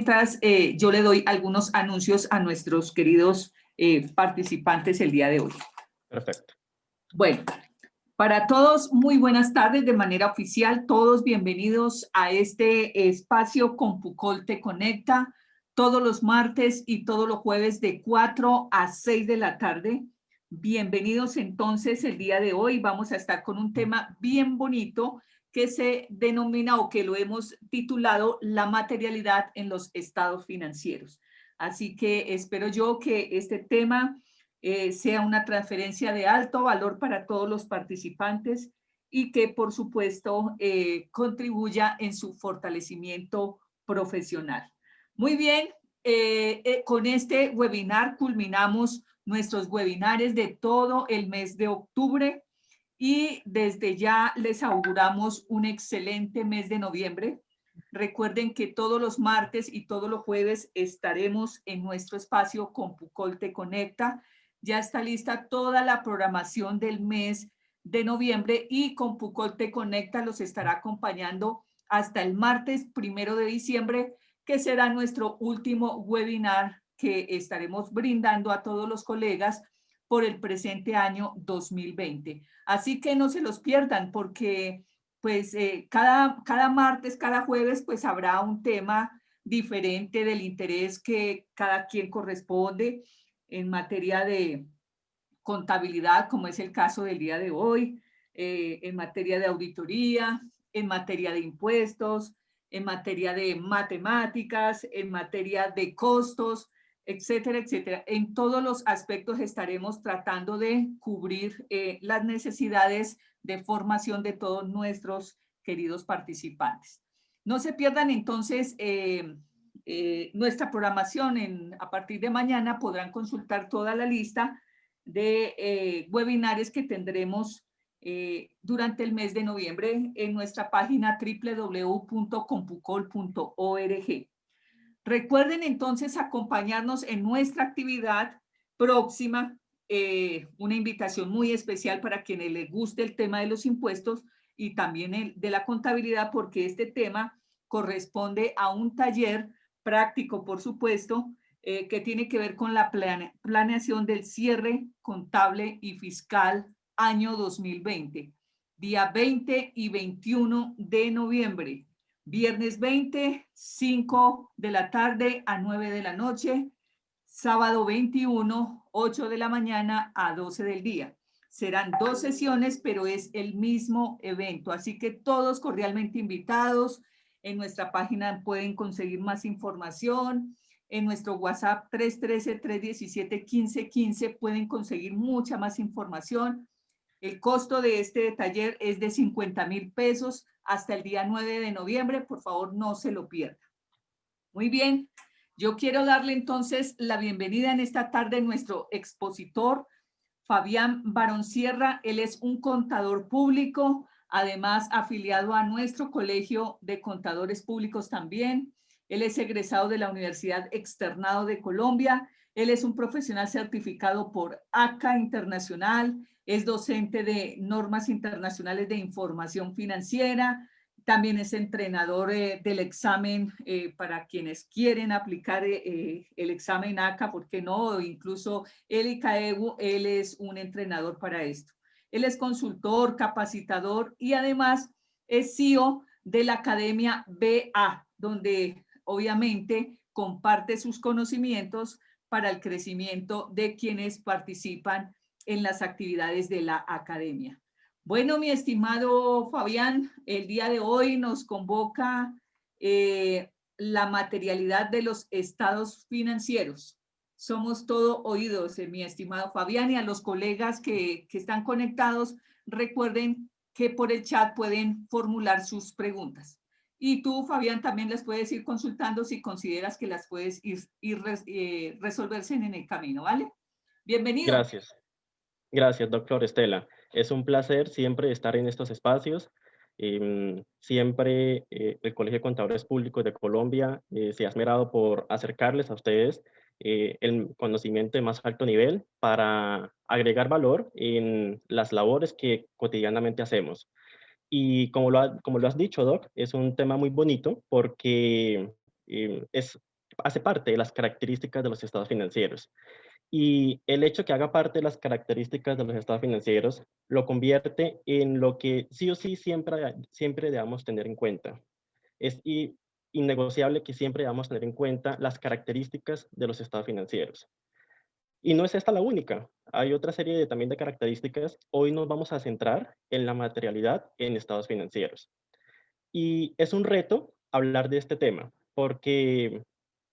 mientras yo le doy algunos anuncios a nuestros queridos participantes el día de hoy. Perfecto. Bueno, para todos, muy buenas tardes de manera oficial. Todos bienvenidos a este espacio CompuCol Te Conecta, todos los martes y todos los jueves de 4 a 6 de la tarde. Bienvenidos entonces el día de hoy. Vamos a estar con un tema bien bonito que se denomina o que lo hemos titulado la materialidad en los estados financieros. Así que espero yo que este tema sea una transferencia de alto valor para todos los participantes y que, por supuesto, contribuya en su fortalecimiento profesional. Muy bien, con este webinar culminamos nuestros webinares de todo el mes de octubre y desde ya les auguramos un excelente mes de noviembre. Recuerden que todos los martes y todos los jueves estaremos en nuestro espacio CompuCol Te Conecta. Ya está lista toda la programación del mes de noviembre y CompuCol Te Conecta los estará acompañando hasta el martes 1 de diciembre, que será nuestro último webinar que estaremos brindando a todos los colegas por el presente año 2020. Así que no se los pierdan porque pues cada martes, cada jueves, pues habrá un tema diferente del interés que cada quien corresponde en materia de contabilidad, como es el caso del día de hoy, en materia de auditoría, en materia de impuestos, en materia de matemáticas, en materia de costos, etcétera, etcétera. En todos los aspectos estaremos tratando de cubrir las necesidades de formación de todos nuestros queridos participantes. No se pierdan entonces nuestra programación. A partir de mañana podrán consultar toda la lista de webinares que tendremos durante el mes de noviembre en nuestra página www.compucol.org. Recuerden entonces acompañarnos en nuestra actividad próxima, una invitación muy especial para quienes les guste el tema de los impuestos y también el de la contabilidad, porque este tema corresponde a un taller práctico, por supuesto, que tiene que ver con la planeación del cierre contable y fiscal año 2020, día 20 y 21 de noviembre. Viernes 20, 5 de la tarde a 9 de la noche. Sábado 21, 8 de la mañana a 12 del día. Serán 2 sesiones, pero es el mismo evento. Así que todos cordialmente invitados. En nuestra página pueden conseguir más información. En nuestro WhatsApp 313-317-1515 pueden conseguir mucha más información. El costo de este taller es de 50,000 pesos hasta el día 9 de noviembre. Por favor, no se lo pierda. Muy bien. Yo quiero darle entonces la bienvenida en esta tarde a nuestro expositor, Fabián Barón Sierra. Él es un contador público, además afiliado a nuestro Colegio de Contadores Públicos también. Él es egresado de la Universidad Externado de Colombia. Él es un profesional certificado por ACA Internacional. Es docente de normas internacionales de información financiera. También es entrenador del examen para quienes quieren aplicar el examen ACA, ¿por qué no? Incluso él y CAEU, él es un entrenador para esto. Él es consultor, capacitador y además es CEO de la Academia BA, donde obviamente comparte sus conocimientos para el crecimiento de quienes participan en las actividades de la academia. Bueno, mi estimado Fabián, el día de hoy nos convoca la materialidad de los estados financieros. Somos todo oídos, mi estimado Fabián, y a los colegas que están conectados, recuerden que por el chat pueden formular sus preguntas. Y tú, Fabián, también las puedes ir consultando si consideras que las puedes ir resolverse en el camino, ¿vale? Bienvenido. Gracias. Gracias, doctor Estela. Es un placer siempre estar en estos espacios. Siempre el Colegio de Contadores Públicos de Colombia se ha esmerado por acercarles a ustedes el conocimiento de más alto nivel para agregar valor en las labores que cotidianamente hacemos. Y como lo has dicho, Doc, es un tema muy bonito porque es hace parte de las características de los estados financieros. Y el hecho que haga parte de las características de los estados financieros lo convierte en lo que sí o sí siempre debamos tener en cuenta. Es innegociable que siempre debamos tener en cuenta las características de los estados financieros. Y no es esta la única. Hay otra serie también de características. Hoy nos vamos a centrar en la materialidad en estados financieros. Y es un reto hablar de este tema, porque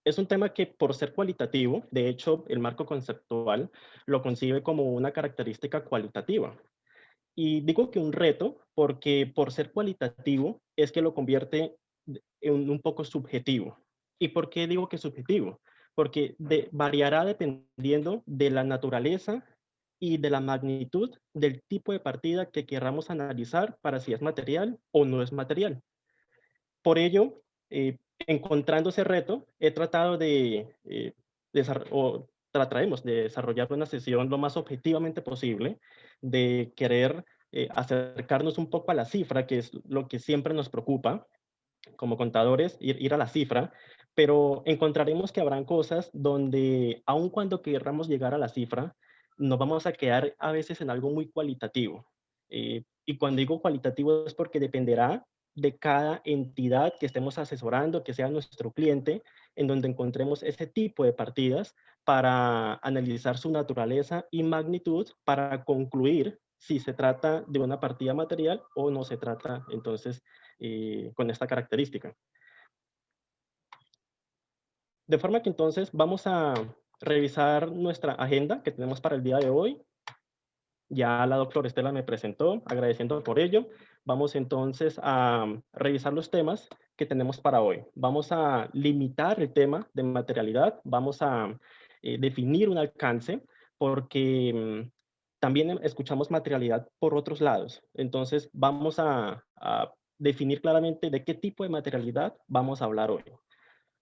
es un tema que por ser cualitativo, de hecho, el marco conceptual lo concibe como una característica cualitativa. Y digo que un reto porque por ser cualitativo es que lo convierte en un poco subjetivo. ¿Y por qué digo que subjetivo? Porque variará dependiendo de la naturaleza y de la magnitud del tipo de partida que queramos analizar para si es material o no es material. Por ello, encontrando ese reto, he tratado trataremos de desarrollar una sesión lo más objetivamente posible, de querer acercarnos un poco a la cifra, que es lo que siempre nos preocupa como contadores, ir a la cifra, pero encontraremos que habrán cosas donde, aun cuando queramos llegar a la cifra, nos vamos a quedar a veces en algo muy cualitativo. Y cuando digo cualitativo es porque dependerá de cada entidad que estemos asesorando, que sea nuestro cliente, en donde encontremos ese tipo de partidas para analizar su naturaleza y magnitud para concluir si se trata de una partida material o no se trata, entonces, con esta característica. De forma que entonces vamos a revisar nuestra agenda que tenemos para el día de hoy. Ya la doctora Estela me presentó, agradeciendo por ello. Vamos entonces a revisar los temas que tenemos para hoy. Vamos a limitar el tema de materialidad, vamos a definir un alcance, porque también escuchamos materialidad por otros lados. Entonces vamos a definir claramente de qué tipo de materialidad vamos a hablar hoy.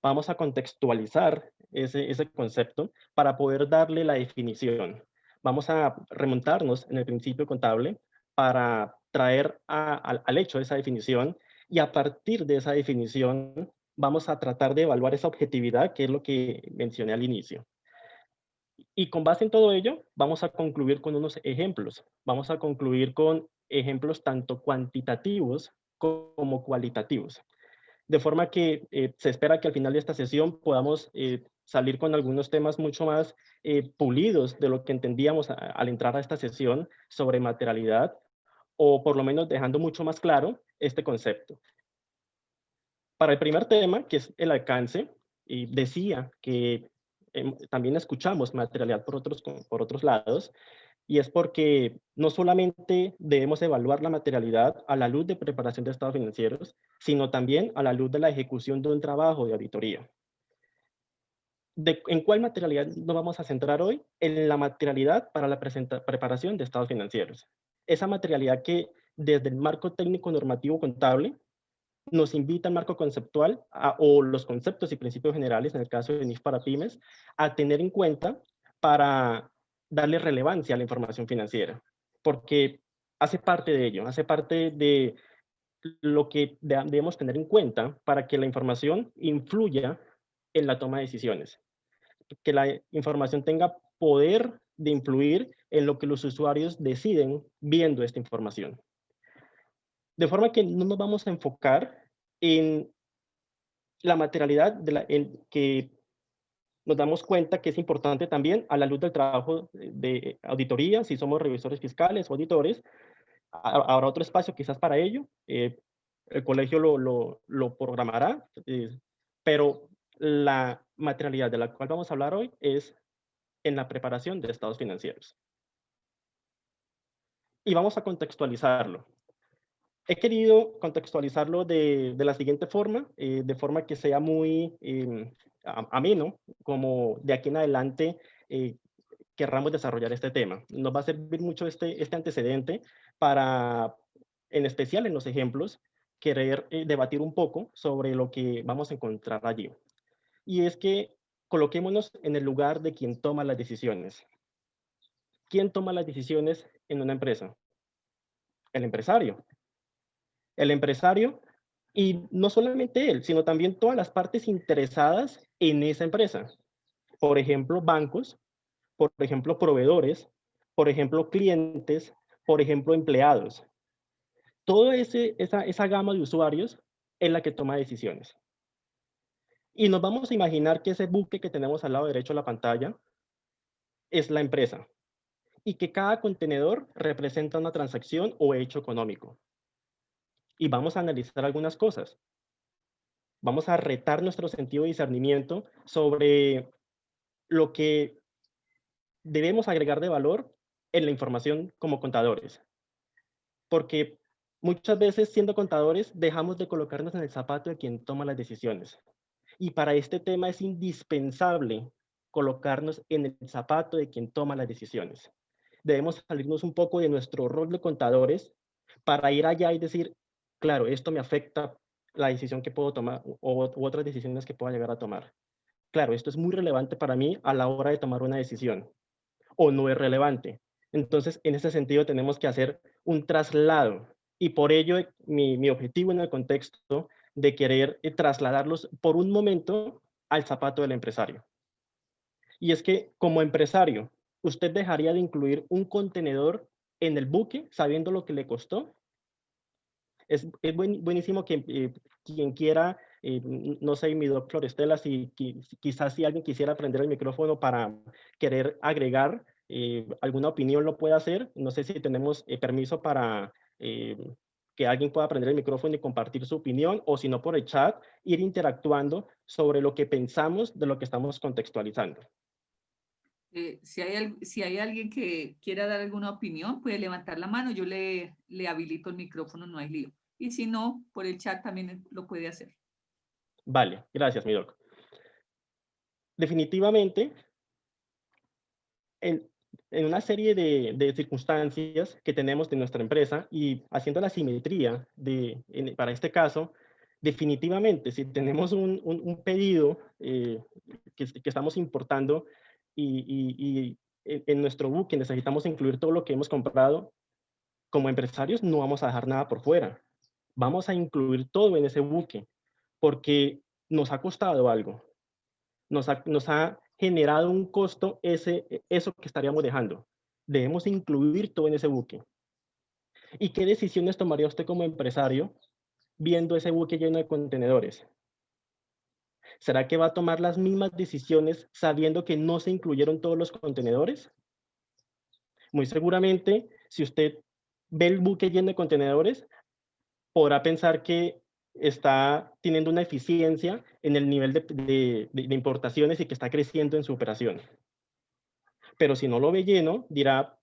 Vamos a contextualizar ese concepto para poder darle la definición. Vamos a remontarnos en el principio contable para traer al hecho esa definición, y a partir de esa definición vamos a tratar de evaluar esa objetividad, que es lo que mencioné al inicio. Y con base en todo ello, vamos a concluir con unos ejemplos. Vamos a concluir con ejemplos tanto cuantitativos como cualitativos. De forma que se espera que al final de esta sesión podamos salir con algunos temas mucho más pulidos de lo que entendíamos al entrar a esta sesión sobre materialidad, o por lo menos dejando mucho más claro este concepto. Para el primer tema, que es el alcance, y decía que también escuchamos materialidad por otros lados, y es porque no solamente debemos evaluar la materialidad a la luz de preparación de estados financieros, sino también a la luz de la ejecución de un trabajo de auditoría. ¿En cuál materialidad nos vamos a centrar hoy? En la materialidad para la preparación de estados financieros. Esa materialidad que desde el marco técnico normativo contable nos invita al marco conceptual o los conceptos y principios generales, en el caso de NIF para pymes, a tener en cuenta para darle relevancia a la información financiera, porque hace parte de ello, hace parte de lo que debemos tener en cuenta para que la información influya en la toma de decisiones, que la información tenga poder de influir en lo que los usuarios deciden viendo esta información. De forma que no nos vamos a enfocar en la materialidad en que nos damos cuenta que es importante también a la luz del trabajo de auditoría, si somos revisores fiscales o auditores. Habrá otro espacio quizás para ello. El colegio lo programará, pero la materialidad de la cual vamos a hablar hoy es en la preparación de estados financieros. Y vamos a contextualizarlo. He querido contextualizarlo de la siguiente forma, de forma que sea muy ameno, como de aquí en adelante querramos desarrollar este tema. Nos va a servir mucho este antecedente para, en especial en los ejemplos, querer debatir un poco sobre lo que vamos a encontrar allí. Y es que coloquémonos en el lugar de quien toma las decisiones. ¿Quién toma las decisiones en una empresa? El empresario. El empresario Y no solamente él, sino también todas las partes interesadas en esa empresa. Por ejemplo, bancos, por ejemplo, proveedores, por ejemplo, clientes, por ejemplo, empleados. Toda esa gama de usuarios es la que toma decisiones. Y nos vamos a imaginar que ese buque que tenemos al lado derecho de la pantalla es la empresa y que cada contenedor representa una transacción o hecho económico. Y vamos a analizar algunas cosas. Vamos a retar nuestro sentido de discernimiento sobre lo que debemos agregar de valor en la información como contadores. Porque muchas veces, siendo contadores, dejamos de colocarnos en el zapato de quien toma las decisiones. Y para este tema es indispensable colocarnos en el zapato de quien toma las decisiones. Debemos salirnos un poco de nuestro rol de contadores para ir allá y decir, claro, esto me afecta la decisión que puedo tomar u otras decisiones que pueda llegar a tomar. Claro, esto es muy relevante para mí a la hora de tomar una decisión o no es relevante. Entonces, en ese sentido, tenemos que hacer un traslado y por ello mi objetivo en el contexto de querer trasladarlos por un momento al zapato del empresario. Y es que como empresario, ¿usted dejaría de incluir un contenedor en el buque sabiendo lo que le costó? Es buenísimo que quien quiera, no sé, mi doctor Florestela, quizás si alguien quisiera prender el micrófono para querer agregar alguna opinión lo puede hacer. No sé si tenemos permiso para que alguien pueda prender el micrófono y compartir su opinión, o si no por el chat, ir interactuando sobre lo que pensamos de lo que estamos contextualizando. Si hay alguien que quiera dar alguna opinión, puede levantar la mano, yo le habilito el micrófono, no hay lío. Y si no, por el chat también lo puede hacer. Vale, gracias, mi doc. Definitivamente, en, en una serie de circunstancias que tenemos de nuestra empresa y haciendo la simetría para este caso, definitivamente, si tenemos un pedido que estamos importando y en nuestro buque necesitamos incluir todo lo que hemos comprado, como empresarios no vamos a dejar nada por fuera. Vamos a incluir todo en ese buque porque nos ha costado algo, nos ha generado un costo eso que estaríamos dejando. Debemos incluir todo en ese buque. ¿Y qué decisiones tomaría usted como empresario viendo ese buque lleno de contenedores? ¿Será que va a tomar las mismas decisiones sabiendo que no se incluyeron todos los contenedores? Muy seguramente, si usted ve el buque lleno de contenedores, podrá pensar que está teniendo una eficiencia en el nivel de importaciones y que está creciendo en su operación. Pero si no lo ve lleno, dirá,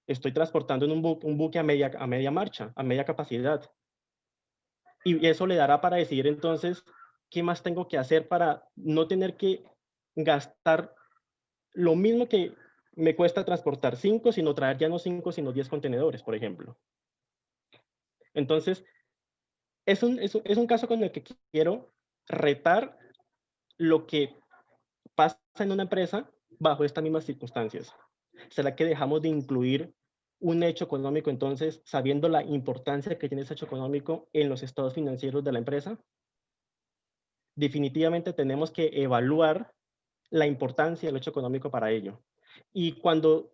estoy transportando en un buque a media marcha, a media capacidad. Y eso le dará para decidir entonces qué más tengo que hacer para no tener que gastar lo mismo que me cuesta transportar 5, sino traer ya no 5, sino 10 contenedores, por ejemplo. Entonces, es un caso con el que quiero retar lo que pasa en una empresa bajo estas mismas circunstancias. ¿Será que dejamos de incluir un hecho económico entonces, sabiendo la importancia que tiene ese hecho económico en los estados financieros de la empresa? Definitivamente tenemos que evaluar la importancia del hecho económico para ello. Y cuando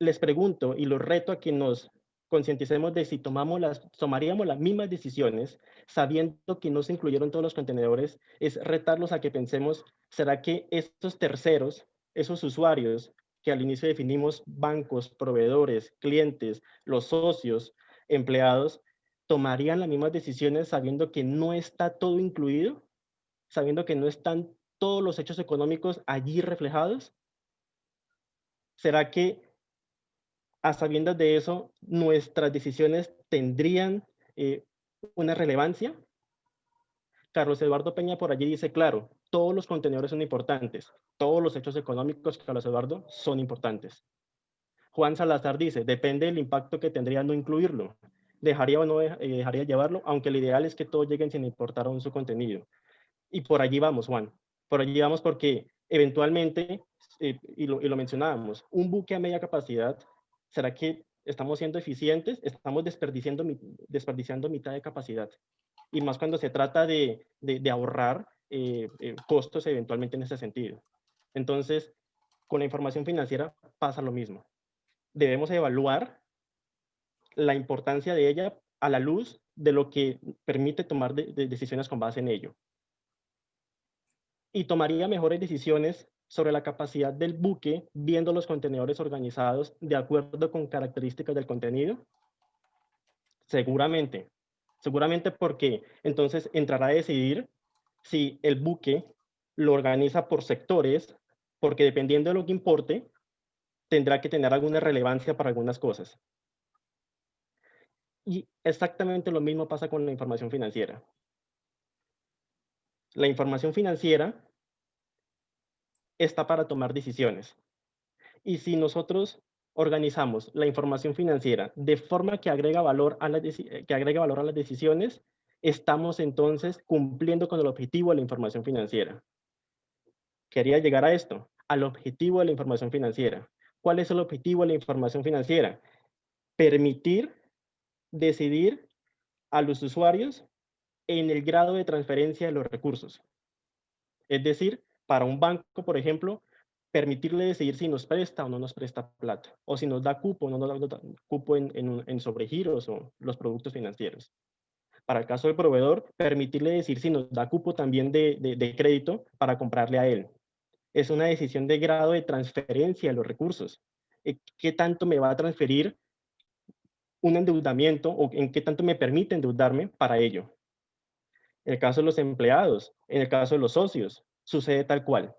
les pregunto y los reto a que nos concienticemos de si tomaríamos las mismas decisiones, sabiendo que no se incluyeron todos los contenedores, es retarlos a que pensemos, ¿será que estos terceros, esos usuarios que al inicio definimos bancos, proveedores, clientes, los socios, empleados, tomarían las mismas decisiones sabiendo que no está todo incluido, sabiendo que no están todos los hechos económicos allí reflejados? ¿Será que a sabiendas de eso, nuestras decisiones tendrían una relevancia? Carlos Eduardo Peña por allí dice, claro, todos los contenedores son importantes, todos los hechos económicos, Carlos Eduardo, son importantes. Juan Salazar dice, depende del impacto que tendría no incluirlo. Dejaría o no dejaría llevarlo, aunque el ideal es que todos lleguen sin importar aún su contenido. Y por allí vamos, Juan. Por allí vamos porque eventualmente, y lo mencionábamos, un buque a media capacidad, ¿será que estamos siendo eficientes? Estamos desperdiciando mitad de capacidad. y más cuando se trata de ahorrar costos eventualmente en ese sentido. Entonces, con la información financiera pasa lo mismo. Debemos evaluar la importancia de ella a la luz de lo que permite tomar decisiones con base en ello. Y tomaría mejores decisiones sobre la capacidad del buque viendo los contenedores organizados de acuerdo con características del contenido. Seguramente, seguramente porque entonces entrará a decidir si el buque lo organiza por sectores, porque dependiendo de lo que importe, tendrá que tener alguna relevancia para algunas cosas. Y exactamente lo mismo pasa con la información financiera. La información financiera está para tomar decisiones. Y si nosotros organizamos la información financiera de forma que agrega valor a las decisiones, estamos entonces cumpliendo con el objetivo de la información financiera. Quería llegar a esto, al objetivo de la información financiera. ¿Cuál es el objetivo de la información financiera? Permitir decidir a los usuarios en el grado de transferencia de los recursos. Es decir, para un banco, por ejemplo, permitirle decidir si nos presta o no nos presta plata, o si nos da cupo o no nos da cupo en sobregiros o los productos financieros. Para el caso del proveedor, permitirle decir si nos da cupo también de crédito para comprarle a él. Es una decisión de grado de transferencia de los recursos. ¿Qué tanto me va a transferir un endeudamiento o en qué tanto me permite endeudarme para ello? En el caso de los empleados, en el caso de los socios, sucede tal cual.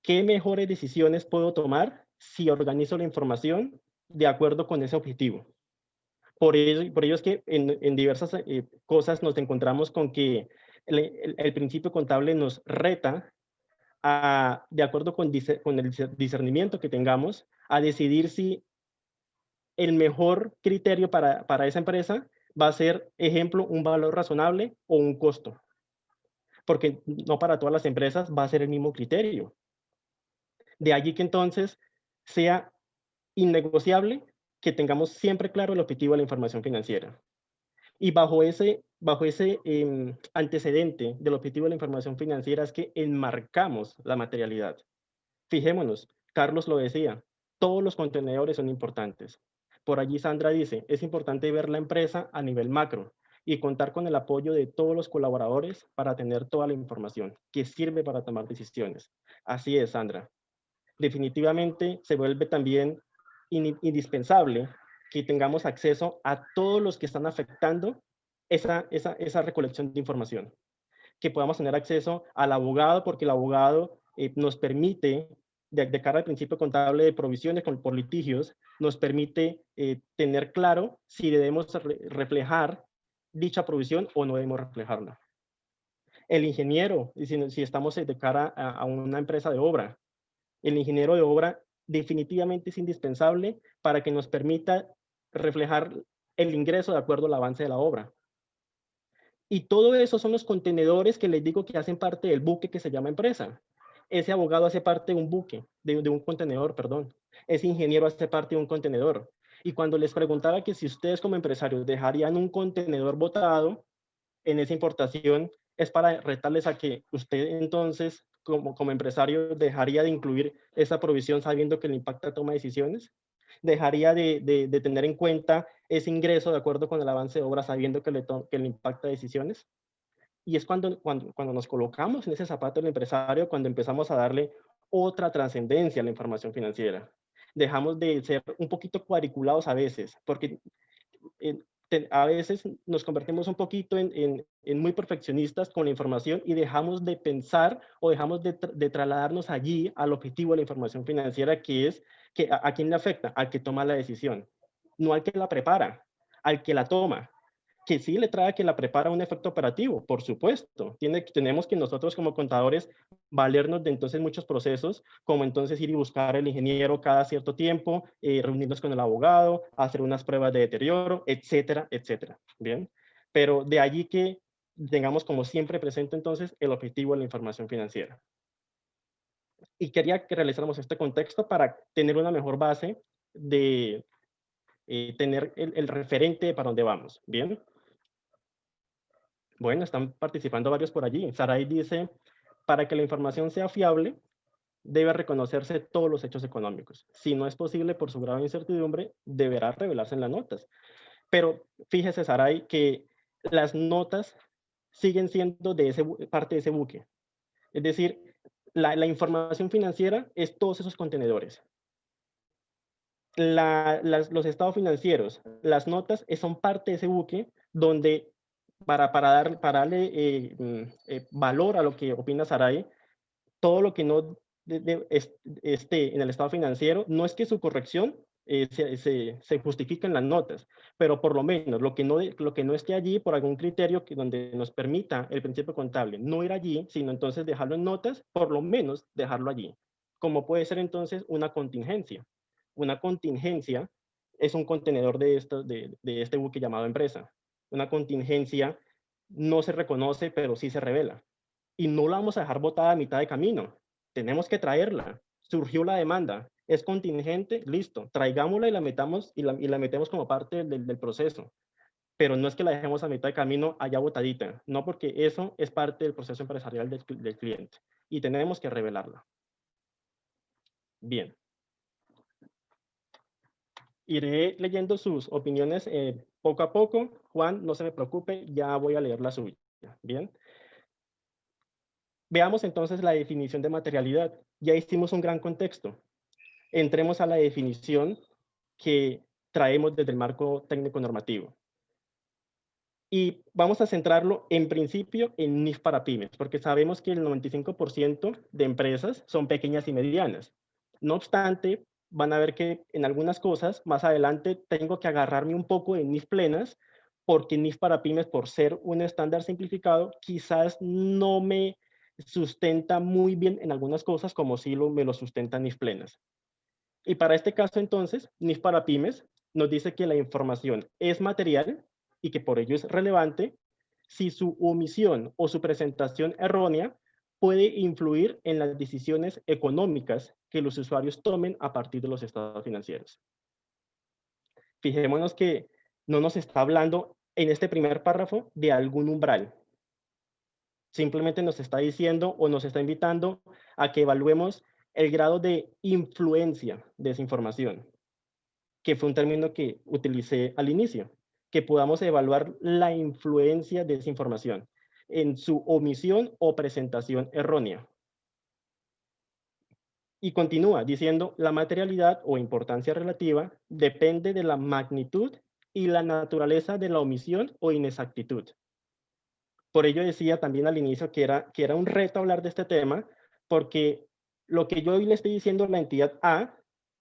¿Qué mejores decisiones puedo tomar si organizo la información de acuerdo con ese objetivo? Por ello es que en diversas cosas nos encontramos con que el principio contable nos reta de acuerdo con el discernimiento que tengamos, a decidir si el mejor criterio para esa empresa va a ser, ejemplo, un valor razonable o un costo. Porque no para todas las empresas va a ser el mismo criterio. De allí que entonces sea innegociable que tengamos siempre claro el objetivo de la información financiera. Y bajo ese antecedente del objetivo de la información financiera es que enmarcamos la materialidad. Fijémonos, Carlos lo decía, todos los contenedores son importantes. Por allí Sandra dice, es importante ver la empresa a nivel macro y contar con el apoyo de todos los colaboradores para tener toda la información que sirve para tomar decisiones. Así es, Sandra. Definitivamente se vuelve también indispensable que tengamos acceso a todos los que están afectando esa recolección de información. Que podamos tener acceso al abogado, porque el abogado nos permite, de cara al principio contable de provisiones por litigios, nos permite tener claro si debemos reflejar dicha provisión o no debemos reflejarla. El ingeniero, si estamos de cara a una empresa de obra, el ingeniero de obra definitivamente es indispensable para que nos permita reflejar el ingreso de acuerdo al avance de la obra. Y todo eso son los contenedores que les digo que hacen parte del buque que se llama empresa. Ese abogado hace parte de un buque, de un contenedor, perdón. Ese ingeniero hace parte de un contenedor. Y cuando les preguntaba que si ustedes como empresarios dejarían un contenedor botado en esa importación, es para retarles a que usted entonces, como empresario, dejaría de incluir esa provisión sabiendo que le impacta la toma de decisiones, dejaría de tener en cuenta ese ingreso de acuerdo con el avance de obra sabiendo que le impacta decisiones. Y es cuando nos colocamos en ese zapato del empresario, cuando empezamos a darle otra trascendencia a la información financiera. Dejamos de ser un poquito cuadriculados a veces, porque a veces nos convertimos un poquito en muy perfeccionistas con la información y dejamos de pensar o dejamos de trasladarnos allí al objetivo de la información financiera, que es que a quién le afecta, al que toma la decisión, no al que la prepara, al que la toma. Que sí le trae a que la prepara un efecto operativo, por supuesto. Tenemos que nosotros como contadores valernos de entonces muchos procesos, como entonces ir y buscar al ingeniero cada cierto tiempo, reunirnos con el abogado, hacer unas pruebas de deterioro, etcétera, etcétera. Bien, pero de allí que tengamos como siempre presente entonces el objetivo de la información financiera. Y quería que realizáramos este contexto para tener una mejor base de tener el referente para dónde vamos. Bien. Bueno, están participando varios por allí. Saray dice, para que la información sea fiable, debe reconocerse todos los hechos económicos. Si no es posible por su grado de incertidumbre, deberá revelarse en las notas. Pero fíjese, Saray, que las notas siguen siendo de parte de ese buque. Es decir, la información financiera es todos esos contenedores. Los estados financieros, las notas son parte de ese buque donde para darle valor a lo que opina Saray, todo lo que no esté en el estado financiero, no es que su corrección se justifique en las notas, pero por lo menos lo que no esté allí por algún criterio donde nos permita el principio contable no ir allí, sino entonces dejarlo en notas, por lo menos dejarlo allí. Como puede ser entonces una contingencia. Una contingencia es un contenedor de este buque llamado empresa. Una contingencia no se reconoce, pero sí se revela. Y no la vamos a dejar botada a mitad de camino. Tenemos que traerla. Surgió la demanda. Es contingente, listo. Traigámosla y la metamos y la metemos como parte del proceso. Pero no es que la dejemos a mitad de camino allá botadita. No, porque eso es parte del proceso empresarial del cliente. Y tenemos que revelarla. Bien. Iré leyendo sus opiniones poco a poco. Juan, no se me preocupe, ya voy a leer la suya. Bien. Veamos entonces la definición de materialidad. Ya hicimos un gran contexto. Entremos a la definición que traemos desde el marco técnico normativo. Y vamos a centrarlo en principio en NIF para pymes, porque sabemos que el 95% de empresas son pequeñas y medianas. No obstante, van a ver que en algunas cosas más adelante tengo que agarrarme un poco de NIF plenas, porque NIF para pymes, por ser un estándar simplificado, quizás no me sustenta muy bien en algunas cosas como si me lo sustenta NIF plenas. Y para este caso entonces, NIF para pymes nos dice que la información es material y que por ello es relevante si su omisión o su presentación errónea puede influir en las decisiones económicas que los usuarios tomen a partir de los estados financieros. Fijémonos que no nos está hablando en este primer párrafo de algún umbral. Simplemente nos está diciendo o nos está invitando a que evaluemos el grado de influencia de esa información, que fue un término que utilicé al inicio, que podamos evaluar la influencia de esa información en su omisión o presentación errónea. Y continúa diciendo, la materialidad o importancia relativa depende de la magnitud y la naturaleza de la omisión o inexactitud. Por ello decía también al inicio que era un reto hablar de este tema, porque lo que yo hoy le estoy diciendo a la entidad A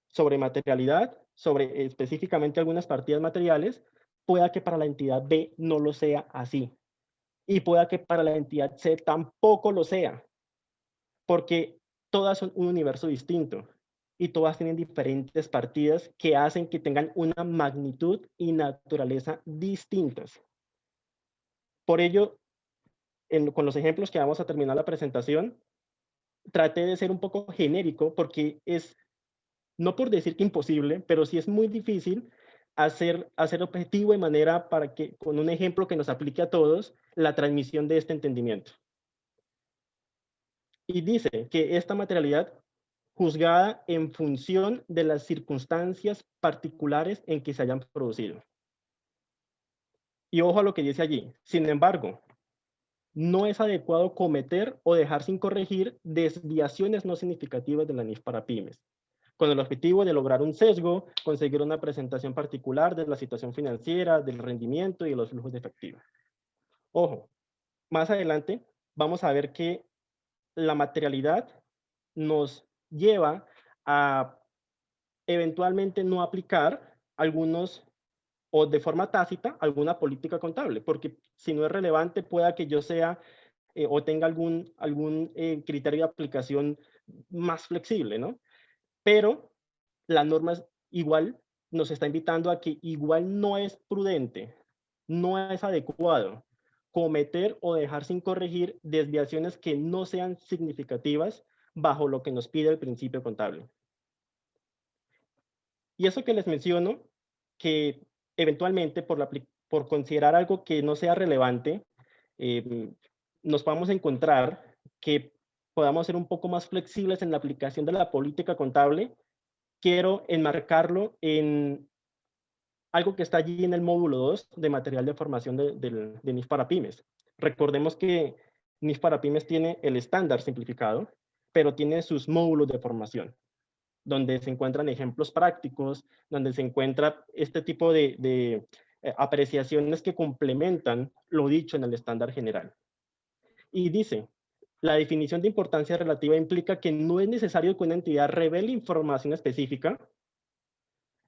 sobre materialidad, sobre específicamente algunas partidas materiales, pueda que para la entidad B no lo sea así. Y pueda que para la entidad C tampoco lo sea, porque todas son un universo distinto y todas tienen diferentes partidas que hacen que tengan una magnitud y naturaleza distintas. Por ello, con los ejemplos que vamos a terminar la presentación, traté de ser un poco genérico porque es, no por decir que imposible, pero sí es muy difícil hacer objetivo de manera para que, con un ejemplo que nos aplique a todos, la transmisión de este entendimiento. Y dice que esta materialidad juzgada en función de las circunstancias particulares en que se hayan producido. Y ojo a lo que dice allí. Sin embargo, no es adecuado cometer o dejar sin corregir desviaciones no significativas de la NIF para pymes, con el objetivo de lograr un sesgo, conseguir una presentación particular de la situación financiera, del rendimiento y de los flujos de efectivo. Ojo, más adelante vamos a ver que la materialidad nos lleva a eventualmente no aplicar algunos o de forma tácita alguna política contable, porque si no es relevante pueda que yo sea o tenga algún criterio de aplicación más flexible, ¿no? Pero la norma igual nos está invitando a que igual no es prudente, no es adecuado cometer o dejar sin corregir desviaciones que no sean significativas bajo lo que nos pide el principio contable. Y eso que les menciono, que eventualmente por considerar algo que no sea relevante, nos vamos a encontrar que podamos ser un poco más flexibles en la aplicación de la política contable, quiero enmarcarlo en algo que está allí en el módulo 2 de material de formación de NIF para pymes. Recordemos que NIF para pymes tiene el estándar simplificado, pero tiene sus módulos de formación, donde se encuentran ejemplos prácticos, donde se encuentra este tipo de apreciaciones que complementan lo dicho en el estándar general. Y dice, la definición de importancia relativa implica que no es necesario que una entidad revele información específica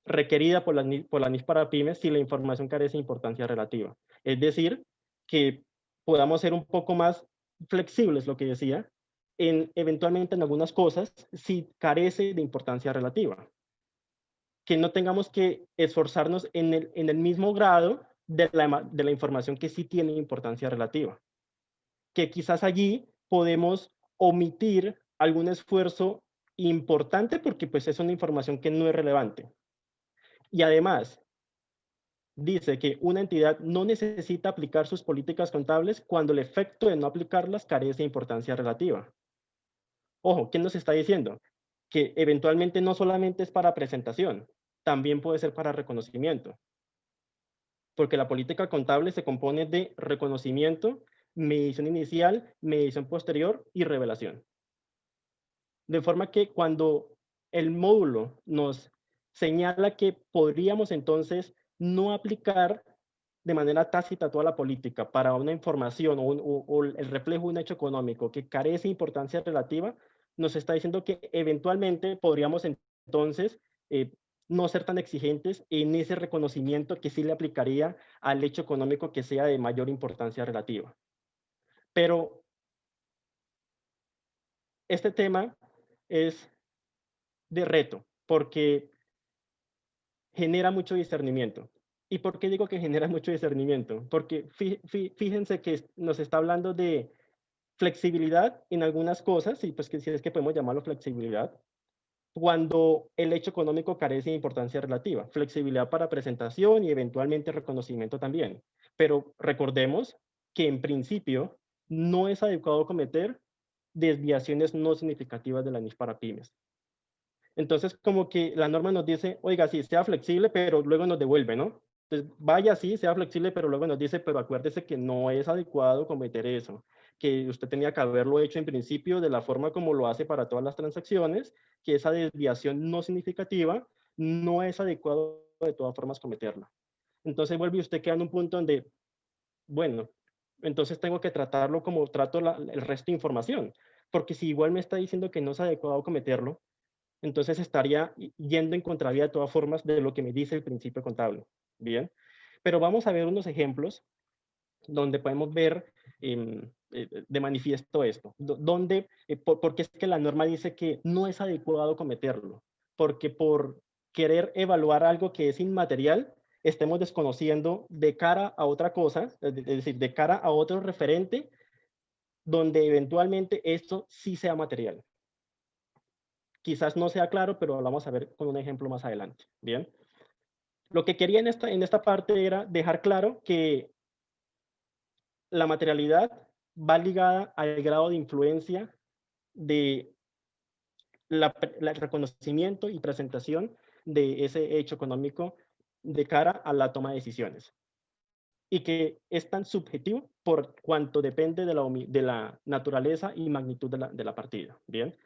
requerida por la NIF para pymes si la información carece de importancia relativa. Es decir, que podamos ser un poco más flexibles, lo que decía, eventualmente en algunas cosas si carece de importancia relativa. Que no tengamos que esforzarnos en el mismo grado de la información que sí tiene importancia relativa. Que quizás allí podemos omitir algún esfuerzo importante porque pues es una información que no es relevante. Y además, dice que una entidad no necesita aplicar sus políticas contables cuando el efecto de no aplicarlas carece de importancia relativa. Ojo, ¿qué nos está diciendo? Que eventualmente no solamente es para presentación, también puede ser para reconocimiento. Porque la política contable se compone de reconocimiento, medición inicial, medición posterior y revelación. De forma que cuando el módulo nos señala que podríamos entonces no aplicar de manera tácita toda la política para una información o el reflejo de un hecho económico que carece de importancia relativa, nos está diciendo que eventualmente podríamos entonces no ser tan exigentes en ese reconocimiento que sí le aplicaría al hecho económico que sea de mayor importancia relativa. Pero este tema es de reto, porque genera mucho discernimiento. ¿Y por qué digo que genera mucho discernimiento? Porque fíjense que nos está hablando de flexibilidad en algunas cosas, y pues que si es que podemos llamarlo flexibilidad, cuando el hecho económico carece de importancia relativa. Flexibilidad para presentación y eventualmente reconocimiento también. Pero recordemos que en principio no es adecuado cometer desviaciones no significativas de la NIF para pymes. Entonces, como que la norma nos dice, oiga, sí, sea flexible, pero luego nos devuelve, ¿no? Entonces, vaya, sí, sea flexible, pero luego nos dice, pero acuérdese que no es adecuado cometer eso, que usted tenía que haberlo hecho en principio de la forma como lo hace para todas las transacciones, que esa desviación no significativa no es adecuado de todas formas cometerla. Entonces, vuelve usted queda en un punto donde, bueno, entonces tengo que tratarlo como trato el resto de información, porque si igual me está diciendo que no es adecuado cometerlo, entonces estaría yendo en contravía de todas formas de lo que me dice el principio contable. Bien, pero vamos a ver unos ejemplos donde podemos ver de manifiesto esto. Porque es que la norma dice que no es adecuado cometerlo, porque por querer evaluar algo que es inmaterial, estemos desconociendo de cara a otra cosa, es decir, de cara a otro referente, donde eventualmente esto sí sea material. Quizás no sea claro, pero lo vamos a ver con un ejemplo más adelante. Bien. Lo que quería en esta parte era dejar claro que la materialidad va ligada al grado de influencia de el reconocimiento y presentación de ese hecho económico de cara a la toma de decisiones. Y que es tan subjetivo por cuanto depende de la naturaleza y magnitud de la partida. Bien.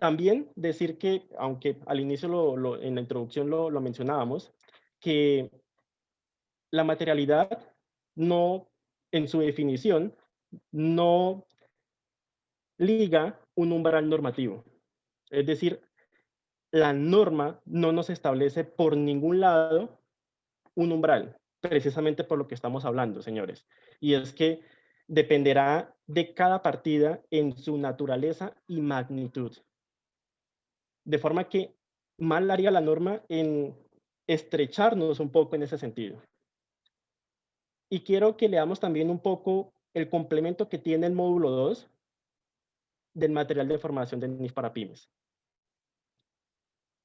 También decir que, aunque al inicio en la introducción lo mencionábamos, que la materialidad no, en su definición, no liga un umbral normativo. Es decir, la norma no nos establece por ningún lado un umbral, precisamente por lo que estamos hablando, señores. Y es que dependerá de cada partida en su naturaleza y magnitud. De forma que mal haría la norma en estrecharnos un poco en ese sentido. Y quiero que leamos también un poco el complemento que tiene el módulo 2 del material de formación de NIF para pymes.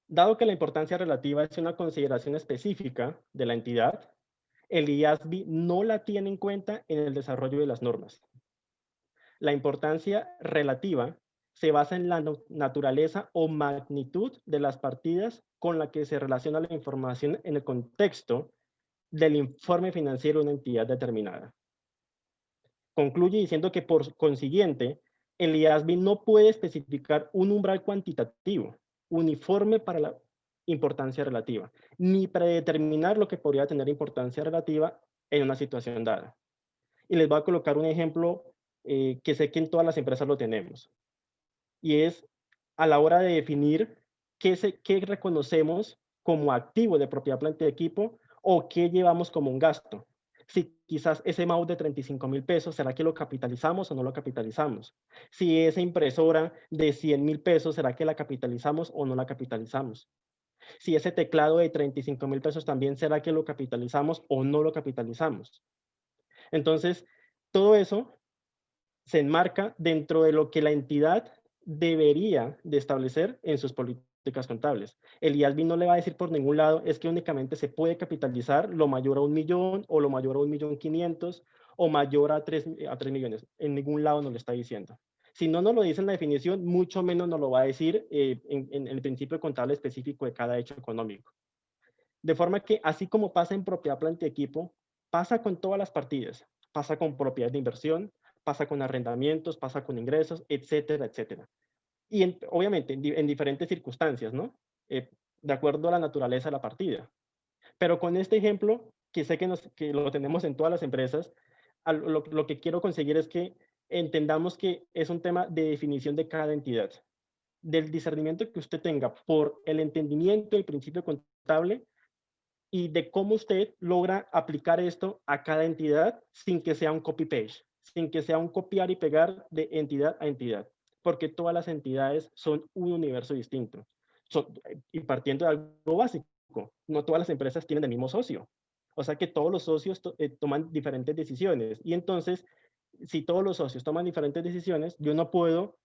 Dado que la importancia relativa es una consideración específica de la entidad, el IASB no la tiene en cuenta en el desarrollo de las normas. La importancia relativa se basa en la naturaleza o magnitud de las partidas con la que se relaciona la información en el contexto del informe financiero de una entidad determinada. Concluye diciendo que por consiguiente, el IASB no puede especificar un umbral cuantitativo uniforme para la importancia relativa, ni predeterminar lo que podría tener importancia relativa en una situación dada. Y les voy a colocar un ejemplo que sé que en todas las empresas lo tenemos, y es a la hora de definir qué reconocemos como activo de propiedad, planta y equipo o qué llevamos como un gasto. Si quizás ese mouse de 35.000 pesos, ¿será que lo capitalizamos o no lo capitalizamos? Si esa impresora de 100.000 pesos, ¿será que la capitalizamos o no la capitalizamos? Si ese teclado de 35.000 pesos también, ¿será que lo capitalizamos o no lo capitalizamos? Entonces, todo eso se enmarca dentro de lo que la entidad debería de establecer en sus políticas contables. El IASB no le va a decir por ningún lado es que únicamente se puede capitalizar lo mayor a 1 millón o lo mayor a 1.500.000 o mayor a 3 millones. En ningún lado nos lo está diciendo. Si no nos lo dice en la definición, mucho menos nos lo va a decir en el principio contable específico de cada hecho económico. De forma que, así como pasa en propiedad, planta y equipo, pasa con todas las partidas. Pasa con propiedad de inversión, pasa con arrendamientos, pasa con ingresos, etcétera, etcétera. Y obviamente en diferentes circunstancias, ¿no? De acuerdo a la naturaleza de la partida. Pero con este ejemplo, que sé que lo tenemos en todas las empresas, lo que quiero conseguir es que entendamos que es un tema de definición de cada entidad, del discernimiento que usted tenga por el entendimiento del principio contable y de cómo usted logra aplicar esto a cada entidad sin que sea un copy-paste, sin que sea un copiar y pegar de entidad a entidad, porque todas las entidades son un universo distinto. Y partiendo de algo básico, no todas las empresas tienen el mismo socio. O sea que todos los socios toman diferentes decisiones. Y entonces, si todos los socios toman diferentes decisiones, yo no puedo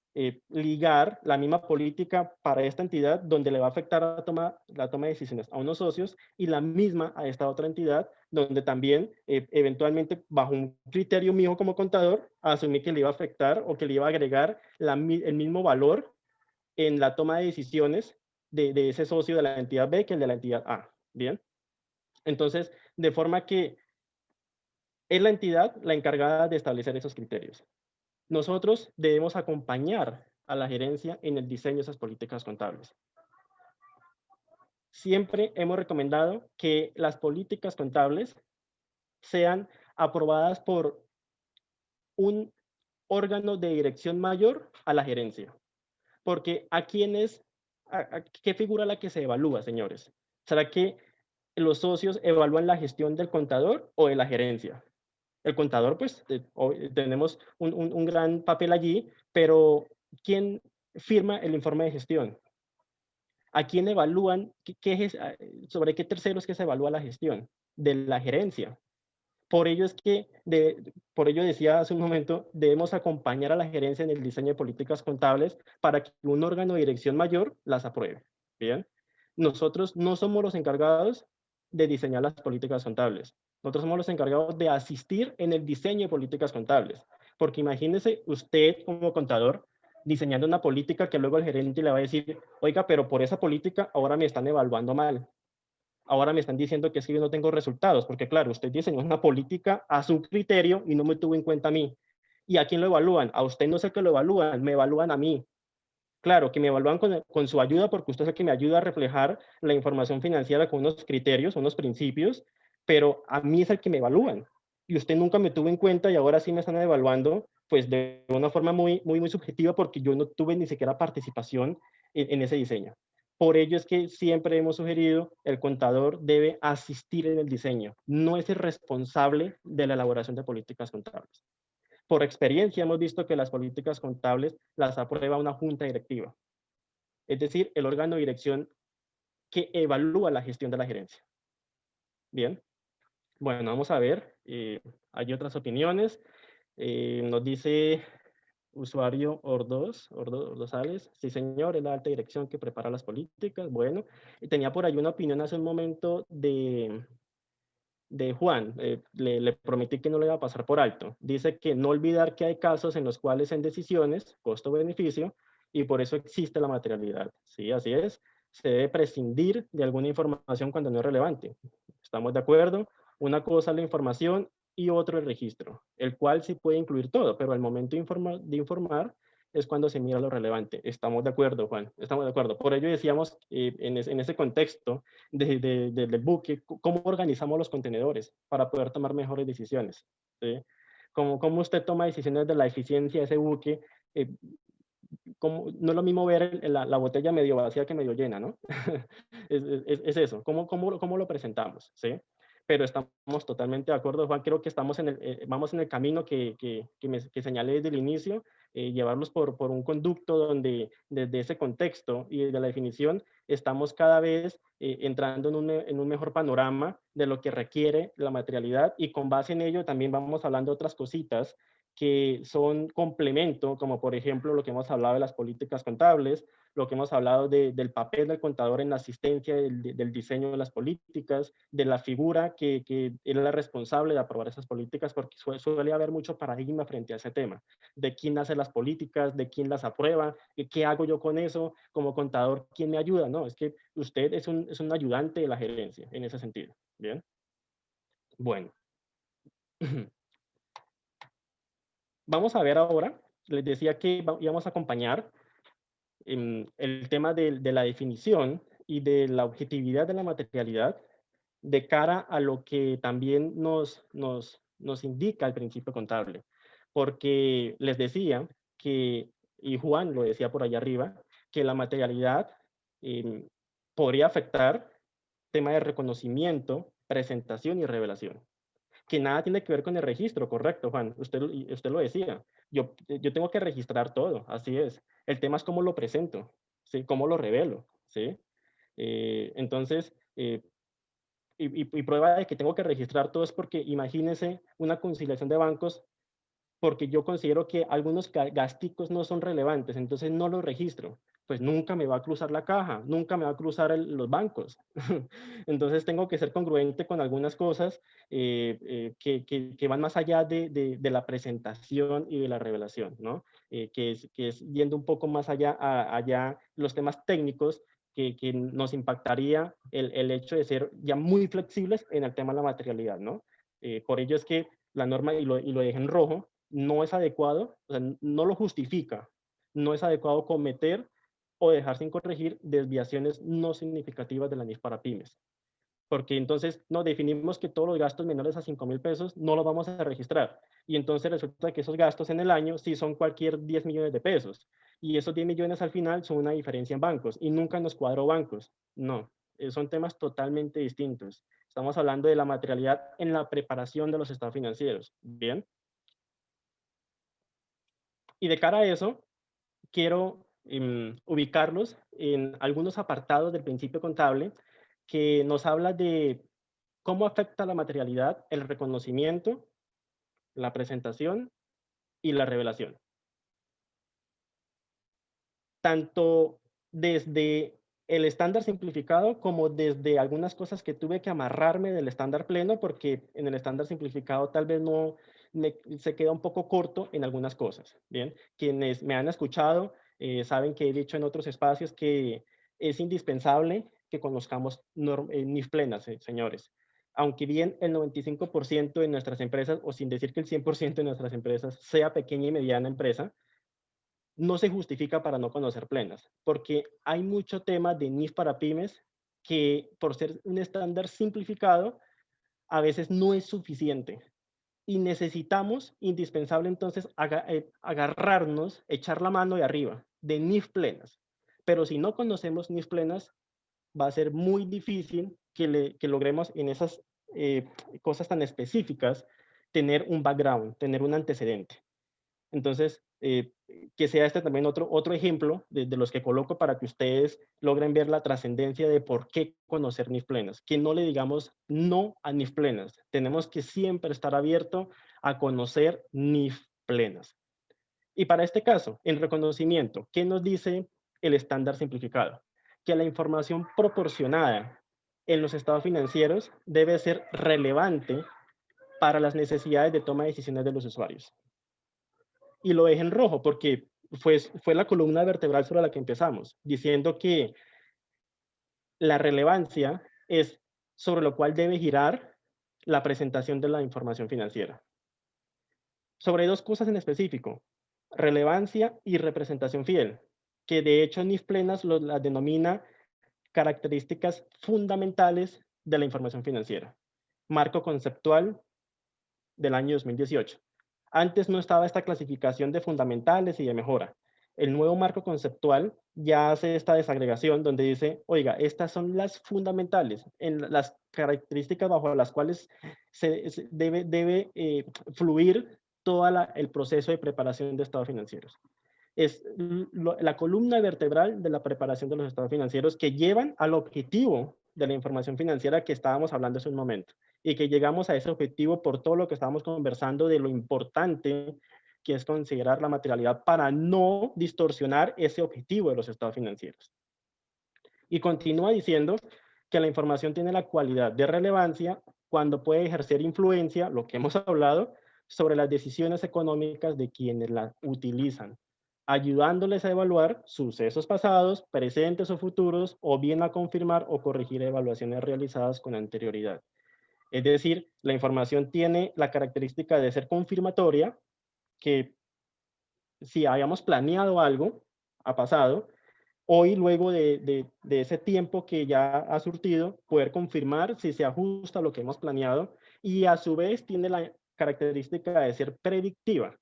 ligar la misma política para esta entidad donde le va a afectar la toma de decisiones a unos socios y la misma a esta otra entidad donde también eventualmente bajo un criterio mío como contador asumí que le iba a afectar o que le iba a agregar el mismo valor en la toma de decisiones de ese socio de la entidad B que el de la entidad A. Bien. Entonces, de forma que es la entidad la encargada de establecer esos criterios. Nosotros debemos acompañar a la gerencia en el diseño de esas políticas contables. Siempre hemos recomendado que las políticas contables sean aprobadas por un órgano de dirección mayor a la gerencia. Porque ¿a qué figura la que se evalúa, señores? ¿Será que los socios evalúan la gestión del contador o de la gerencia? El contador, pues, tenemos un gran papel allí, pero ¿quién firma el informe de gestión? ¿A quién evalúan? ¿Sobre qué terceros que se evalúa la gestión? De la gerencia. Por ello por ello decía hace un momento, debemos acompañar a la gerencia en el diseño de políticas contables para que un órgano de dirección mayor las apruebe. Bien. Nosotros no somos los encargados de diseñar las políticas contables. Nosotros somos los encargados de asistir en el diseño de políticas contables. Porque imagínese usted como contador diseñando una política que luego el gerente le va a decir, oiga, pero por esa política ahora me están evaluando mal. Ahora me están diciendo que es que yo no tengo resultados, porque claro, usted diseñó una política a su criterio y no me tuvo en cuenta a mí. ¿Y a quién lo evalúan? A usted no sé qué lo evalúan, me evalúan a mí. Claro, que me evalúan con su ayuda, porque usted es el que me ayuda a reflejar la información financiera con unos criterios, unos principios, pero a mí es el que me evalúan. Y usted nunca me tuvo en cuenta y ahora sí me están evaluando, pues de una forma muy, muy, muy subjetiva, porque yo no tuve ni siquiera participación en ese diseño. Por ello es que siempre hemos sugerido el contador debe asistir en el diseño, no es el responsable de la elaboración de políticas contables. Por experiencia hemos visto que las políticas contables las aprueba una junta directiva, es decir, el órgano de dirección que evalúa la gestión de la gerencia. Bien, bueno, vamos a ver, hay otras opiniones. Nos dice usuario Ordosales, sí señor, es la alta dirección que prepara las políticas. Bueno, tenía por ahí una opinión hace un momento de de Juan, le prometí que no le iba a pasar por alto. Dice que no olvidar que hay casos en los cuales en decisiones, costo-beneficio, y por eso existe la materialidad. Sí, así es. Se debe prescindir de alguna información cuando no es relevante. ¿Estamos de acuerdo? Una cosa es la información y otro el registro, el cual sí puede incluir todo, pero al momento de informar es cuando se mira lo relevante. Estamos de acuerdo, Juan, estamos de acuerdo. Por ello decíamos en ese contexto del buque, cómo organizamos los contenedores para poder tomar mejores decisiones. ¿Sí? Cómo usted toma decisiones de la eficiencia de ese buque. No es lo mismo ver la botella medio vacía que medio llena, ¿no? es eso, ¿cómo lo presentamos? ¿Sí? Pero estamos totalmente de acuerdo, Juan, creo que vamos en el camino que señalé desde el inicio, llevarlos por un conducto donde desde ese contexto y de la definición estamos cada vez entrando en un mejor panorama de lo que requiere la materialidad, y con base en ello también vamos hablando de otras cositas que son complemento, como por ejemplo lo que hemos hablado de las políticas contables, lo que hemos hablado del papel del contador en la asistencia del diseño de las políticas, de la figura que es la responsable de aprobar esas políticas, porque suele haber mucho paradigma frente a ese tema, de quién hace las políticas, de quién las aprueba, qué hago yo con eso, como contador, ¿quién me ayuda? No, es que usted es un ayudante de la gerencia en ese sentido. Bien. Bueno. Vamos a ver ahora, les decía que íbamos a acompañar el tema de la definición y de la objetividad de la materialidad de cara a lo que también nos indica el principio contable. Porque les decía que, y Juan lo decía por allá arriba, que la materialidad podría afectar tema de reconocimiento, presentación y revelación, que nada tiene que ver con el registro, correcto, Juan. Usted lo decía. Yo tengo que registrar todo, así es. El tema es cómo lo presento, ¿sí? Cómo lo revelo, ¿sí? Entonces, y prueba de que tengo que registrar todo es porque imagínese una conciliación de bancos, porque yo considero que algunos gasticos no son relevantes, entonces no los registro, pues nunca me va a cruzar la caja, nunca me va a cruzar los bancos. Entonces tengo que ser congruente con algunas cosas que van más allá de la presentación y de la revelación, ¿no? Que es yendo un poco más allá los temas técnicos que nos impactaría el hecho de ser ya muy flexibles en el tema de la materialidad, ¿no? Por ello es que la norma, y lo dejé en rojo, no es adecuado, o sea, no lo justifica, no es adecuado cometer o dejar sin corregir desviaciones no significativas de la NIF para pymes. Porque entonces nos definimos que todos los gastos menores a 5,000 pesos no los vamos a registrar. Y entonces resulta que esos gastos en el año sí son cualquier 10 millones de pesos. Y esos 10 millones al final son una diferencia en bancos. Y nunca nos cuadró bancos. No, son temas totalmente distintos. Estamos hablando de la materialidad en la preparación de los estados financieros. Bien. Y de cara a eso, quiero ubicarlos en algunos apartados del principio contable que nos habla de cómo afecta la materialidad el reconocimiento, la presentación y la revelación. Tanto desde el estándar simplificado como desde algunas cosas que tuve que amarrarme del estándar pleno, porque en el estándar simplificado tal vez se queda un poco corto en algunas cosas. Bien, quienes me han escuchado saben que he dicho en otros espacios que es indispensable que conozcamos NIF plenas, señores. Aunque bien el 95% de nuestras empresas, o sin decir que el 100% de nuestras empresas sea pequeña y mediana empresa, no se justifica para no conocer plenas, porque hay mucho tema de NIF para pymes que por ser un estándar simplificado a veces no es suficiente y necesitamos indispensable entonces agarrarnos, echar la mano de arriba de NIF plenas. Pero si no conocemos NIF plenas, va a ser muy difícil que logremos en esas cosas tan específicas tener un background, tener un antecedente. Entonces, que sea este también otro ejemplo de los que coloco para que ustedes logren ver la trascendencia de por qué conocer NIF plenas. Que no le digamos no a NIF plenas. Tenemos que siempre estar abierto a conocer NIF plenas. Y para este caso, en reconocimiento, ¿qué nos dice el estándar simplificado? Que la información proporcionada en los estados financieros debe ser relevante para las necesidades de toma de decisiones de los usuarios. Y lo dejé en rojo porque fue la columna vertebral sobre la que empezamos, diciendo que la relevancia es sobre lo cual debe girar la presentación de la información financiera. Sobre dos cosas en específico, relevancia y representación fiel, que de hecho NIF Plenas las denomina características fundamentales de la información financiera. Marco conceptual del año 2018. Antes no estaba esta clasificación de fundamentales y de mejora. El nuevo marco conceptual ya hace esta desagregación donde dice, oiga, estas son las fundamentales, en las características bajo las cuales debe fluir todo el proceso de preparación de estados financieros. Es la columna vertebral de la preparación de los estados financieros que llevan al objetivo de la información financiera que estábamos hablando hace un momento y que llegamos a ese objetivo por todo lo que estábamos conversando de lo importante que es considerar la materialidad para no distorsionar ese objetivo de los estados financieros. Y continúa diciendo que la información tiene la cualidad de relevancia cuando puede ejercer influencia, lo que hemos hablado, sobre las decisiones económicas de quienes la utilizan, ayudándoles a evaluar sucesos pasados, presentes o futuros, o bien a confirmar o corregir evaluaciones realizadas con anterioridad. Es decir, la información tiene la característica de ser confirmatoria, que si habíamos planeado algo, ha pasado, hoy, luego de ese tiempo que ya ha surtido, poder confirmar si se ajusta a lo que hemos planeado y a su vez tiene la característica de ser predictiva.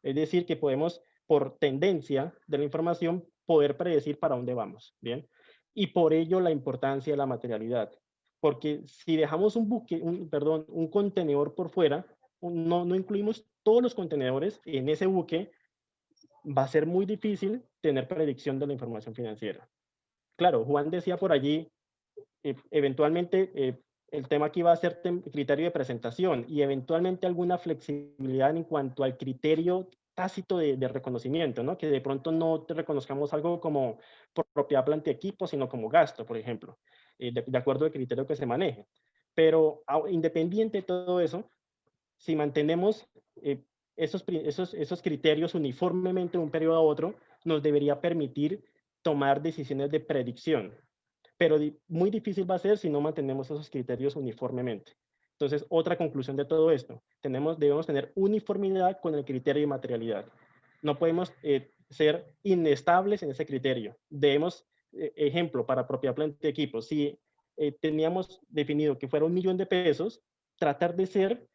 Es decir, que podemos, por tendencia de la información, poder predecir para dónde vamos, ¿bien? Y por ello la importancia de la materialidad. Porque si dejamos un contenedor por fuera, no incluimos todos los contenedores en ese buque, va a ser muy difícil tener predicción de la información financiera. Claro, Juan decía por allí, eventualmente el tema aquí va a ser criterio de presentación y eventualmente alguna flexibilidad en cuanto al criterio tácito de reconocimiento, ¿no? Que de pronto no te reconozcamos algo como propiedad, planta y equipo, sino como gasto, por ejemplo, de acuerdo al criterio que se maneje. Pero independiente de todo eso, si mantenemos esos criterios uniformemente de un periodo a otro, nos debería permitir tomar decisiones de predicción. Pero muy difícil va a ser si no mantenemos esos criterios uniformemente. Entonces, otra conclusión de todo esto, debemos tener uniformidad con el criterio de materialidad. No podemos ser inestables en ese criterio. Debemos, ejemplo, para propiedad, planta y equipo, si teníamos definido que fuera 1.000.000 de pesos, tratar de ser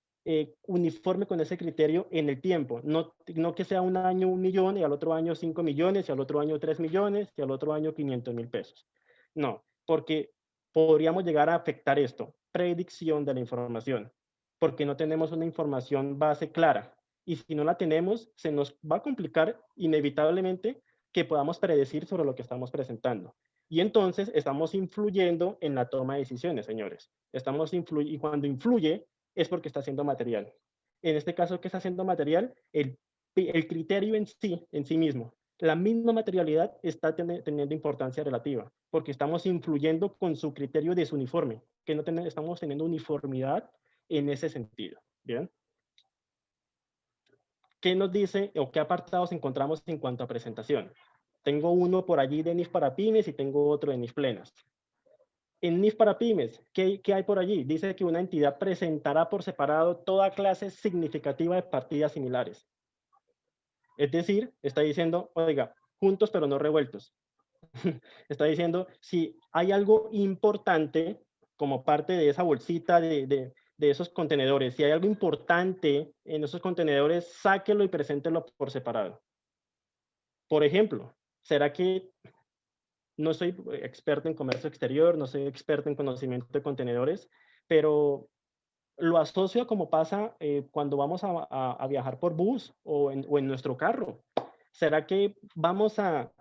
uniforme con ese criterio en el tiempo, no que sea un año 1.000.000 y al otro año 5 millones y al otro año 3 millones y al otro año 500.000 pesos. No, porque podríamos llegar a afectar esto, predicción de la información, porque no tenemos una información base clara y si no la tenemos, se nos va a complicar inevitablemente que podamos predecir sobre lo que estamos presentando. Y entonces estamos influyendo en la toma de decisiones, señores. Y cuando influye, es porque está haciendo material. En este caso, ¿qué está haciendo material? El criterio en sí mismo. La misma materialidad está teniendo importancia relativa, porque estamos influyendo con su criterio desuniforme, que no estamos teniendo uniformidad en ese sentido. ¿Bien? ¿Qué nos dice o qué apartados encontramos en cuanto a presentación? Tengo uno por allí de NIF para pymes y tengo otro de NIF plenas. En NIF para pymes, ¿qué hay por allí? Dice que una entidad presentará por separado toda clase significativa de partidas similares. Es decir, está diciendo, oiga, juntos pero no revueltos. Está diciendo, si hay algo importante como parte de esa bolsita de esos contenedores, si hay algo importante en esos contenedores, sáquelo y preséntelo por separado. Por ejemplo, ¿será que no soy experto en comercio exterior, no soy experto en conocimiento de contenedores, pero lo asocio como pasa cuando vamos a viajar por bus o en nuestro carro? ¿Será que vamos a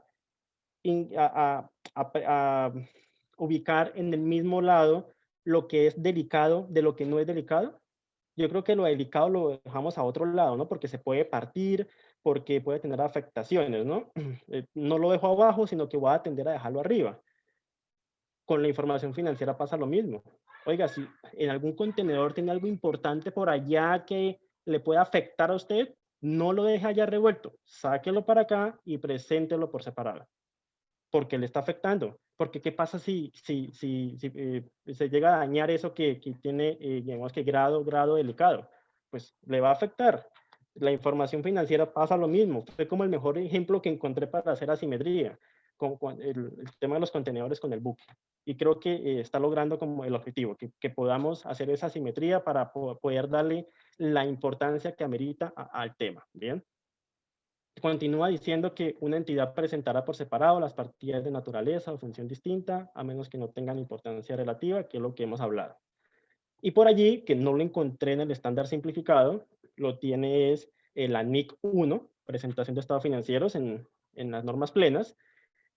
ubicar en el mismo lado lo que es delicado de lo que no es delicado? Yo creo que lo delicado lo dejamos a otro lado, ¿no? Porque se puede partir, porque puede tener afectaciones, ¿no? No lo dejo abajo, sino que voy a tender a dejarlo arriba. Con la información financiera pasa lo mismo. Oiga, si en algún contenedor tiene algo importante por allá que le pueda afectar a usted, no lo deje allá revuelto, sáquelo para acá y preséntelo por separado, porque le está afectando. Porque ¿qué pasa si se llega a dañar eso que tiene, digamos que grado delicado? Pues le va a afectar. La información financiera pasa lo mismo. Fue como el mejor ejemplo que encontré para hacer asimetría, con el tema de los contenedores con el buque. Y creo que está logrando como el objetivo, que podamos hacer esa asimetría para poder darle la importancia que amerita al tema. Bien. Continúa diciendo que una entidad presentará por separado las partidas de naturaleza o función distinta, a menos que no tengan importancia relativa, que es lo que hemos hablado. Y por allí, que no lo encontré en el estándar simplificado, lo tiene es la NIC 1, presentación de estados financieros en las normas plenas,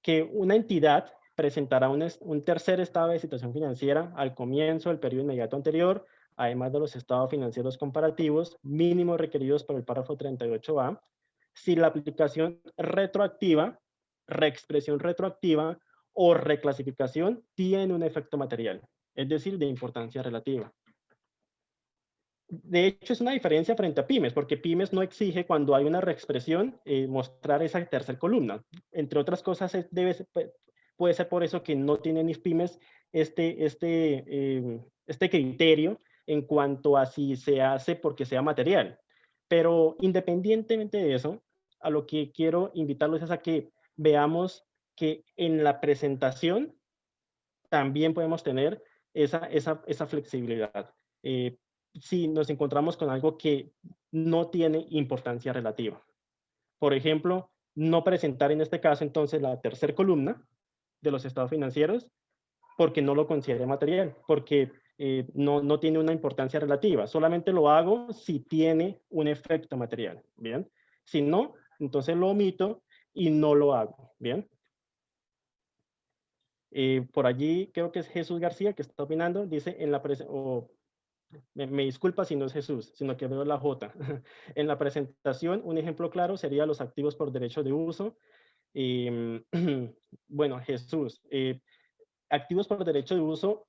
que una entidad presentará un tercer estado de situación financiera al comienzo del periodo inmediato anterior, además de los estados financieros comparativos mínimos requeridos por el párrafo 38A, si la aplicación retroactiva, reexpresión retroactiva o reclasificación tiene un efecto material, es decir, de importancia relativa. De hecho, es una diferencia frente a pymes, porque pymes no exige cuando hay una reexpresión mostrar esa tercera columna. Entre otras cosas, puede ser por eso que no tienen pymes este criterio en cuanto a si se hace porque sea material. Pero independientemente de eso, a lo que quiero invitarlos es a que veamos que en la presentación también podemos tener esa flexibilidad. Si nos encontramos con algo que no tiene importancia relativa. Por ejemplo, no presentar en este caso entonces la tercera columna de los estados financieros porque no lo considere material, porque no tiene una importancia relativa. Solamente lo hago si tiene un efecto material. Bien. Si no, entonces lo omito y no lo hago. Bien. Por allí creo que es Jesús García que está opinando, dice en la me disculpa si no es Jesús, sino que veo la J. En la presentación, un ejemplo claro sería los activos por derecho de uso. Bueno, Jesús, activos por derecho de uso,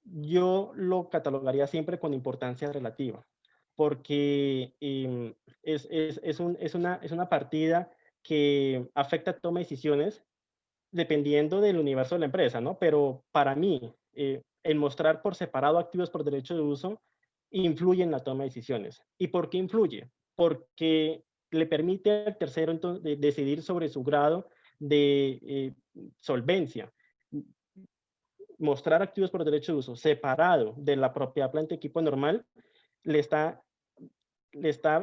yo lo catalogaría siempre con importancia relativa, porque es una partida que afecta a toma de decisiones dependiendo del universo de la empresa, ¿no? Pero para mí, el mostrar por separado activos por derecho de uso influye en la toma de decisiones. ¿Y por qué influye? Porque le permite al tercero entonces, decidir sobre su grado de solvencia. Mostrar activos por derecho de uso separado de la propiedad planta equipo normal le está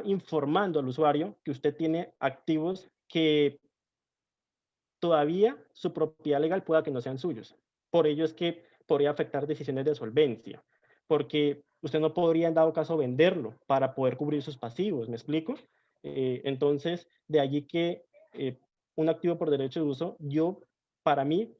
informando al usuario que usted tiene activos que todavía su propiedad legal pueda que no sean suyos. Por ello es que podría afectar decisiones de solvencia, porque usted no podría en dado caso venderlo para poder cubrir sus pasivos, ¿me explico? Entonces, de allí que un activo por derecho de uso, para mí,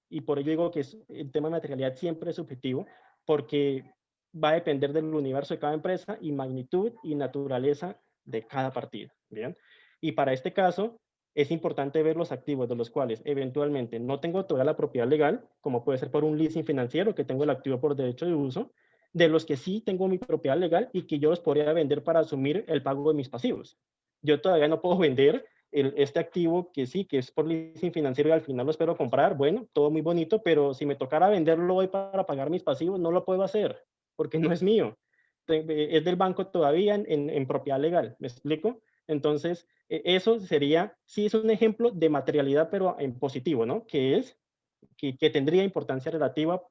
y por ello digo que el tema de materialidad siempre es subjetivo, porque va a depender del universo de cada empresa y magnitud y naturaleza de cada partida, ¿bien? Y para este caso, es importante ver los activos de los cuales eventualmente no tengo toda la propiedad legal, como puede ser por un leasing financiero que tengo el activo por derecho de uso, de los que sí tengo mi propiedad legal y que yo los podría vender para asumir el pago de mis pasivos. Yo todavía no puedo vender este activo que sí, que es por leasing financiero y al final lo espero comprar, bueno, todo muy bonito, pero si me tocara venderlo hoy para pagar mis pasivos, no lo puedo hacer, porque no es mío. Es del banco todavía en propiedad legal, ¿me explico? Entonces, eso sería, sí es un ejemplo de materialidad, pero en positivo, ¿no? Que es, que tendría importancia relativa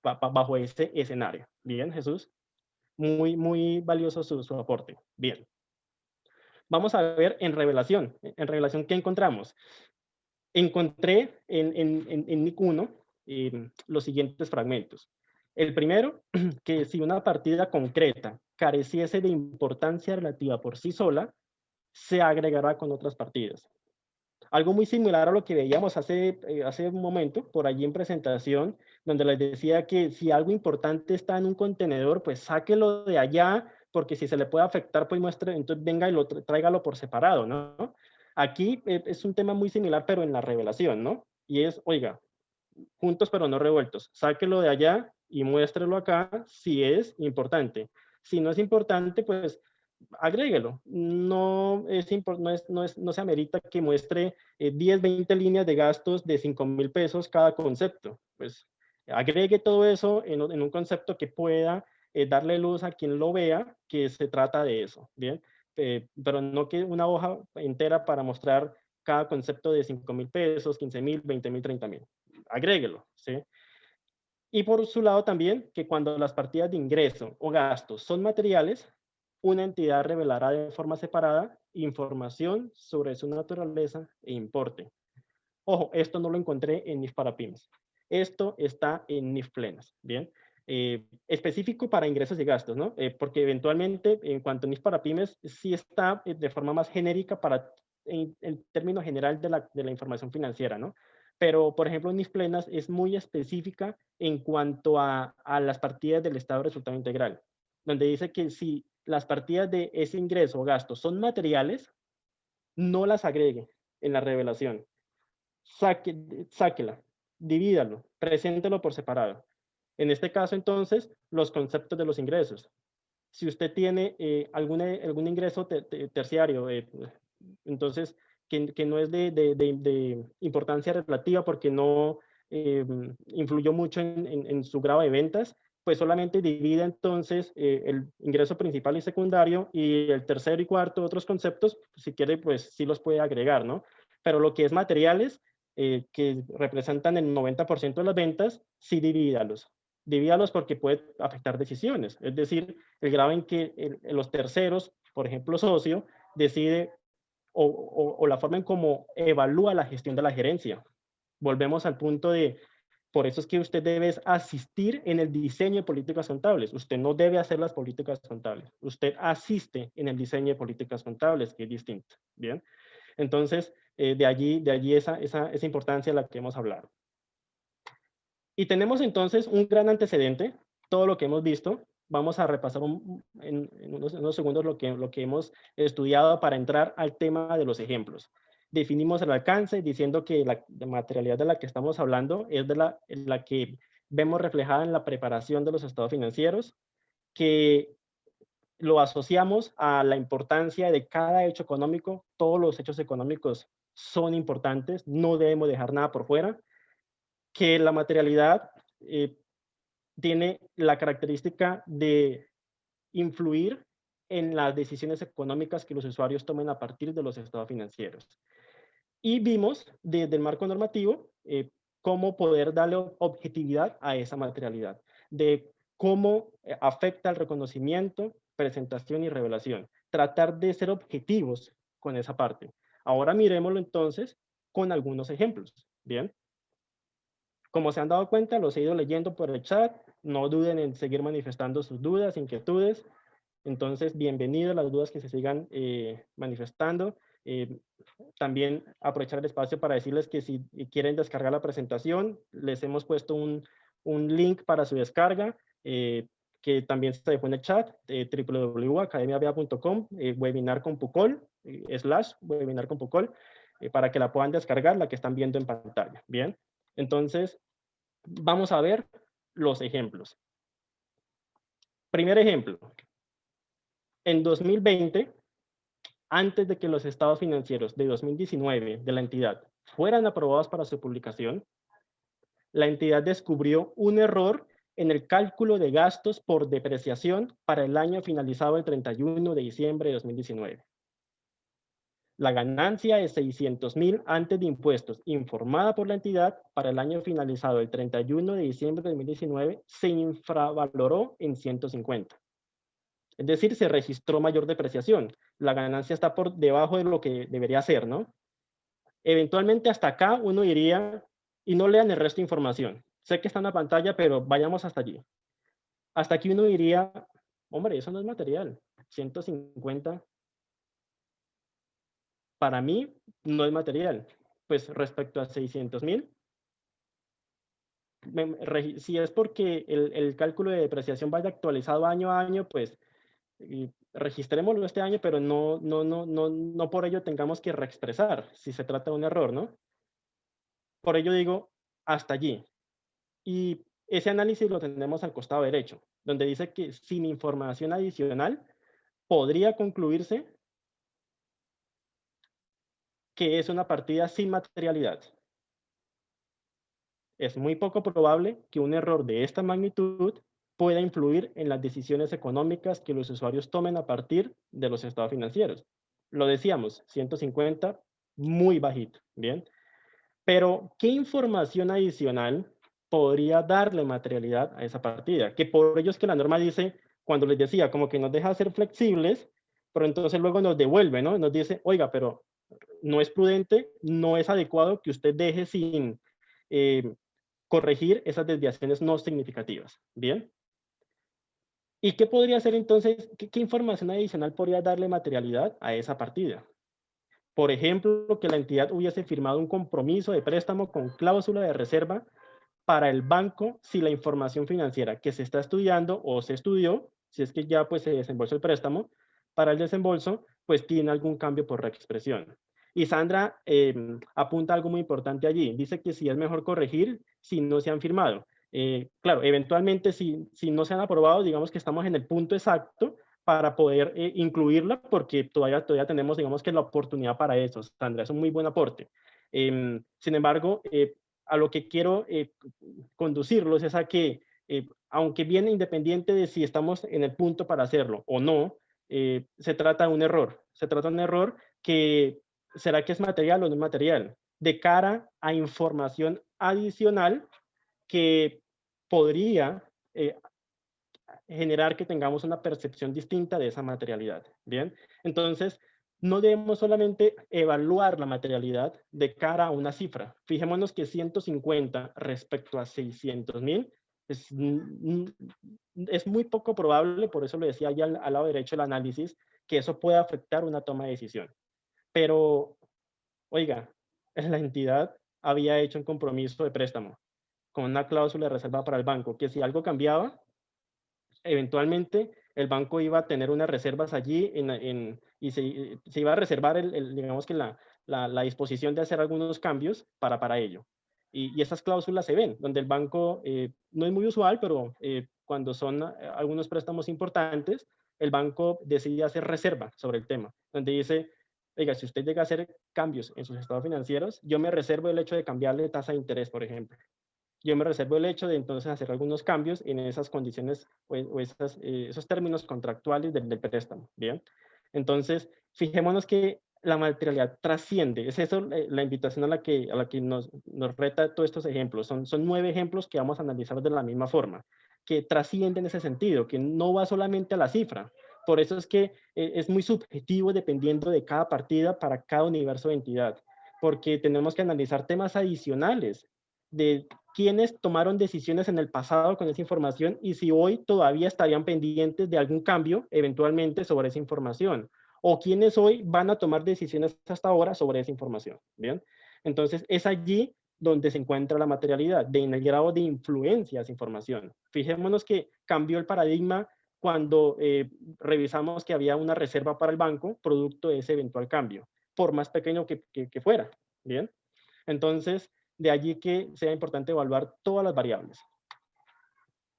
bajo este escenario. Bien, Jesús. Muy valioso su aporte. Bien. Vamos a ver en revelación. En revelación, ¿qué encontramos? Encontré en NIC 1 los siguientes fragmentos. El primero, que si una partida concreta careciese de importancia relativa por sí sola, se agregará con otras partidas. Algo muy similar a lo que veíamos hace un momento, por allí en presentación, donde les decía que si algo importante está en un contenedor, pues sáquelo de allá, porque si se le puede afectar, pues muestre, entonces venga y tráigalo por separado, ¿no? Aquí es un tema muy similar, pero en la revelación, ¿no? Y es, oiga, juntos pero no revueltos. Sáquelo de allá y muéstrelo acá si es importante. Si no es importante, pues agréguelo. No se amerita que muestre 10, 20 líneas de gastos de 5.000 pesos cada concepto. Pues agregue todo eso en un concepto que pueda darle luz a quien lo vea que se trata de eso, ¿bien? Pero no que una hoja entera para mostrar cada concepto de 5.000 pesos, 15.000, 20.000, 30.000. Agréguelo, ¿sí? Y por su lado también, que cuando las partidas de ingreso o gastos son materiales, una entidad revelará de forma separada información sobre su naturaleza e importe. Ojo, esto no lo encontré en NIF para pymes. Esto está en NIF plenas, ¿bien? Específico para ingresos y gastos, ¿no? Porque eventualmente, en cuanto a NIF para pymes, sí está de forma más genérica para, en términos general de la información financiera, ¿no? Pero, por ejemplo, NIF plenas es muy específica en cuanto a las partidas del estado de resultado integral, donde dice que si las partidas de ese ingreso o gasto son materiales, no las agregue en la revelación. Sáquela, divídalo, preséntelo por separado. En este caso, entonces, los conceptos de los ingresos. Si usted tiene algún ingreso terciario, entonces, que no es de importancia relativa porque no influyó mucho en su grado de ventas, pues solamente divide entonces el ingreso principal y secundario, y el tercero y cuarto, otros conceptos, si quiere, pues sí los puede agregar, ¿no? Pero lo que es materiales, que representan el 90% de las ventas, sí divídalos porque puede afectar decisiones. Es decir, el grado en que los terceros, por ejemplo, socio, decide o la forma en cómo evalúa la gestión de la gerencia. Volvemos al punto de, por eso es que usted debe asistir en el diseño de políticas contables. Usted no debe hacer las políticas contables. Usted asiste en el diseño de políticas contables, que es distinto. Bien. Entonces, de allí esa importancia de la que hemos hablado. Y tenemos entonces un gran antecedente, todo lo que hemos visto. Vamos a repasar en unos segundos lo que hemos estudiado para entrar al tema de los ejemplos. Definimos el alcance diciendo que la materialidad de la que estamos hablando es la que vemos reflejada en la preparación de los estados financieros, que lo asociamos a la importancia de cada hecho económico. Todos los hechos económicos son importantes, no debemos dejar nada por fuera, que la materialidad tiene la característica de influir en las decisiones económicas que los usuarios tomen a partir de los estados financieros. Y vimos desde el marco normativo cómo poder darle objetividad a esa materialidad, de cómo afecta el reconocimiento, presentación y revelación. Tratar de ser objetivos con esa parte. Ahora miremoslo entonces con algunos ejemplos. Bien. Como se han dado cuenta, los he ido leyendo por el chat. No duden en seguir manifestando sus dudas, inquietudes. Entonces, bienvenido a las dudas que se sigan manifestando. También aprovechar el espacio para decirles que si quieren descargar la presentación, les hemos puesto un link para su descarga, que también se dejó en el chat, www.academiabea.com, webinar con Pucol, /webinar con Pucol, para que la puedan descargar, la que están viendo en pantalla. Bien, entonces vamos a ver los ejemplos. Primer ejemplo. En 2020, antes de que los estados financieros de 2019 de la entidad fueran aprobados para su publicación, la entidad descubrió un error en el cálculo de gastos por depreciación para el año finalizado el 31 de diciembre de 2019. La ganancia de 600.000 antes de impuestos informada por la entidad para el año finalizado el 31 de diciembre de 2019 se infravaloró en 150. Es decir, se registró mayor depreciación. La ganancia está por debajo de lo que debería ser, ¿no? Eventualmente hasta acá uno diría, y no lean el resto de información. Sé que está en la pantalla, pero vayamos hasta allí. Hasta aquí uno diría, hombre, eso no es material. 150, para mí, no es material. Pues respecto a 600.000, si es porque el cálculo de depreciación vaya actualizado año a año, pues registrémoslo este año, pero no por ello tengamos que reexpresar si se trata de un error, ¿no? Por ello digo, hasta allí. Y ese análisis lo tenemos al costado derecho, donde dice que sin información adicional podría concluirse que es una partida sin materialidad. Es muy poco probable que un error de esta magnitud pueda influir en las decisiones económicas que los usuarios tomen a partir de los estados financieros. Lo decíamos, 150, muy bajito, ¿bien? Pero, ¿qué información adicional podría darle materialidad a esa partida? Que por ello es que la norma dice, cuando les decía, como que nos deja ser flexibles, pero entonces luego nos devuelve, ¿no? Nos dice, oiga, pero no es prudente, no es adecuado que usted deje sin eh, corregir esas desviaciones no significativas. Bien. ¿Y qué podría ser entonces, qué información adicional podría darle materialidad a esa partida? Por ejemplo, que la entidad hubiese firmado un compromiso de préstamo con cláusula de reserva para el banco si la información financiera que se está estudiando o se estudió, si es que ya pues se desembolsó el préstamo, para el desembolso, pues tiene algún cambio por reexpresión. Y Sandra apunta algo muy importante allí. Dice que si es mejor corregir si no se han firmado. Claro, eventualmente si no se han aprobado, digamos que estamos en el punto exacto para poder incluirla, porque todavía tenemos, digamos que la oportunidad para eso. Sandra, es un muy buen aporte. Sin embargo, a lo que quiero conducirlos es a que, aunque viene independiente de si estamos en el punto para hacerlo o no, se trata de un error. Se trata de un error que, ¿será que es material o no es material? De cara a información adicional que podría generar que tengamos una percepción distinta de esa materialidad. Bien, entonces no debemos solamente evaluar la materialidad de cara a una cifra. Fijémonos que 150 respecto a 600,000 es muy poco probable, por eso lo decía ya al lado derecho del análisis, que eso pueda afectar una toma de decisión. Pero, oiga, la entidad había hecho un compromiso de préstamo con una cláusula de reserva para el banco, que si algo cambiaba, eventualmente el banco iba a tener unas reservas allí y se iba a reservar, digamos que la disposición de hacer algunos cambios para ello. Y esas cláusulas se ven, donde el banco, no es muy usual, pero cuando son algunos préstamos importantes, el banco decide hacer reserva sobre el tema, donde dice, oiga, si usted llega a hacer cambios en sus estados financieros, yo me reservo el hecho de cambiarle tasa de interés, por ejemplo. Yo me reservo el hecho de entonces hacer algunos cambios en esas condiciones o esos términos contractuales del préstamo. Bien, entonces fijémonos que la materialidad trasciende. Es eso la invitación a la que nos reta todos estos ejemplos. Son 9 ejemplos que vamos a analizar de la misma forma, que trascienden ese sentido, que no va solamente a la cifra. Por eso es que es muy subjetivo dependiendo de cada partida para cada universo de entidad, porque tenemos que analizar temas adicionales de quiénes tomaron decisiones en el pasado con esa información y si hoy todavía estarían pendientes de algún cambio eventualmente sobre esa información, o quiénes hoy van a tomar decisiones hasta ahora sobre esa información. Bien, entonces es allí donde se encuentra la materialidad, en el grado de influencia de esa información. Fijémonos que cambió el paradigma cuando revisamos que había una reserva para el banco producto de ese eventual cambio, por más pequeño que fuera. Bien, entonces de allí que sea importante evaluar todas las variables.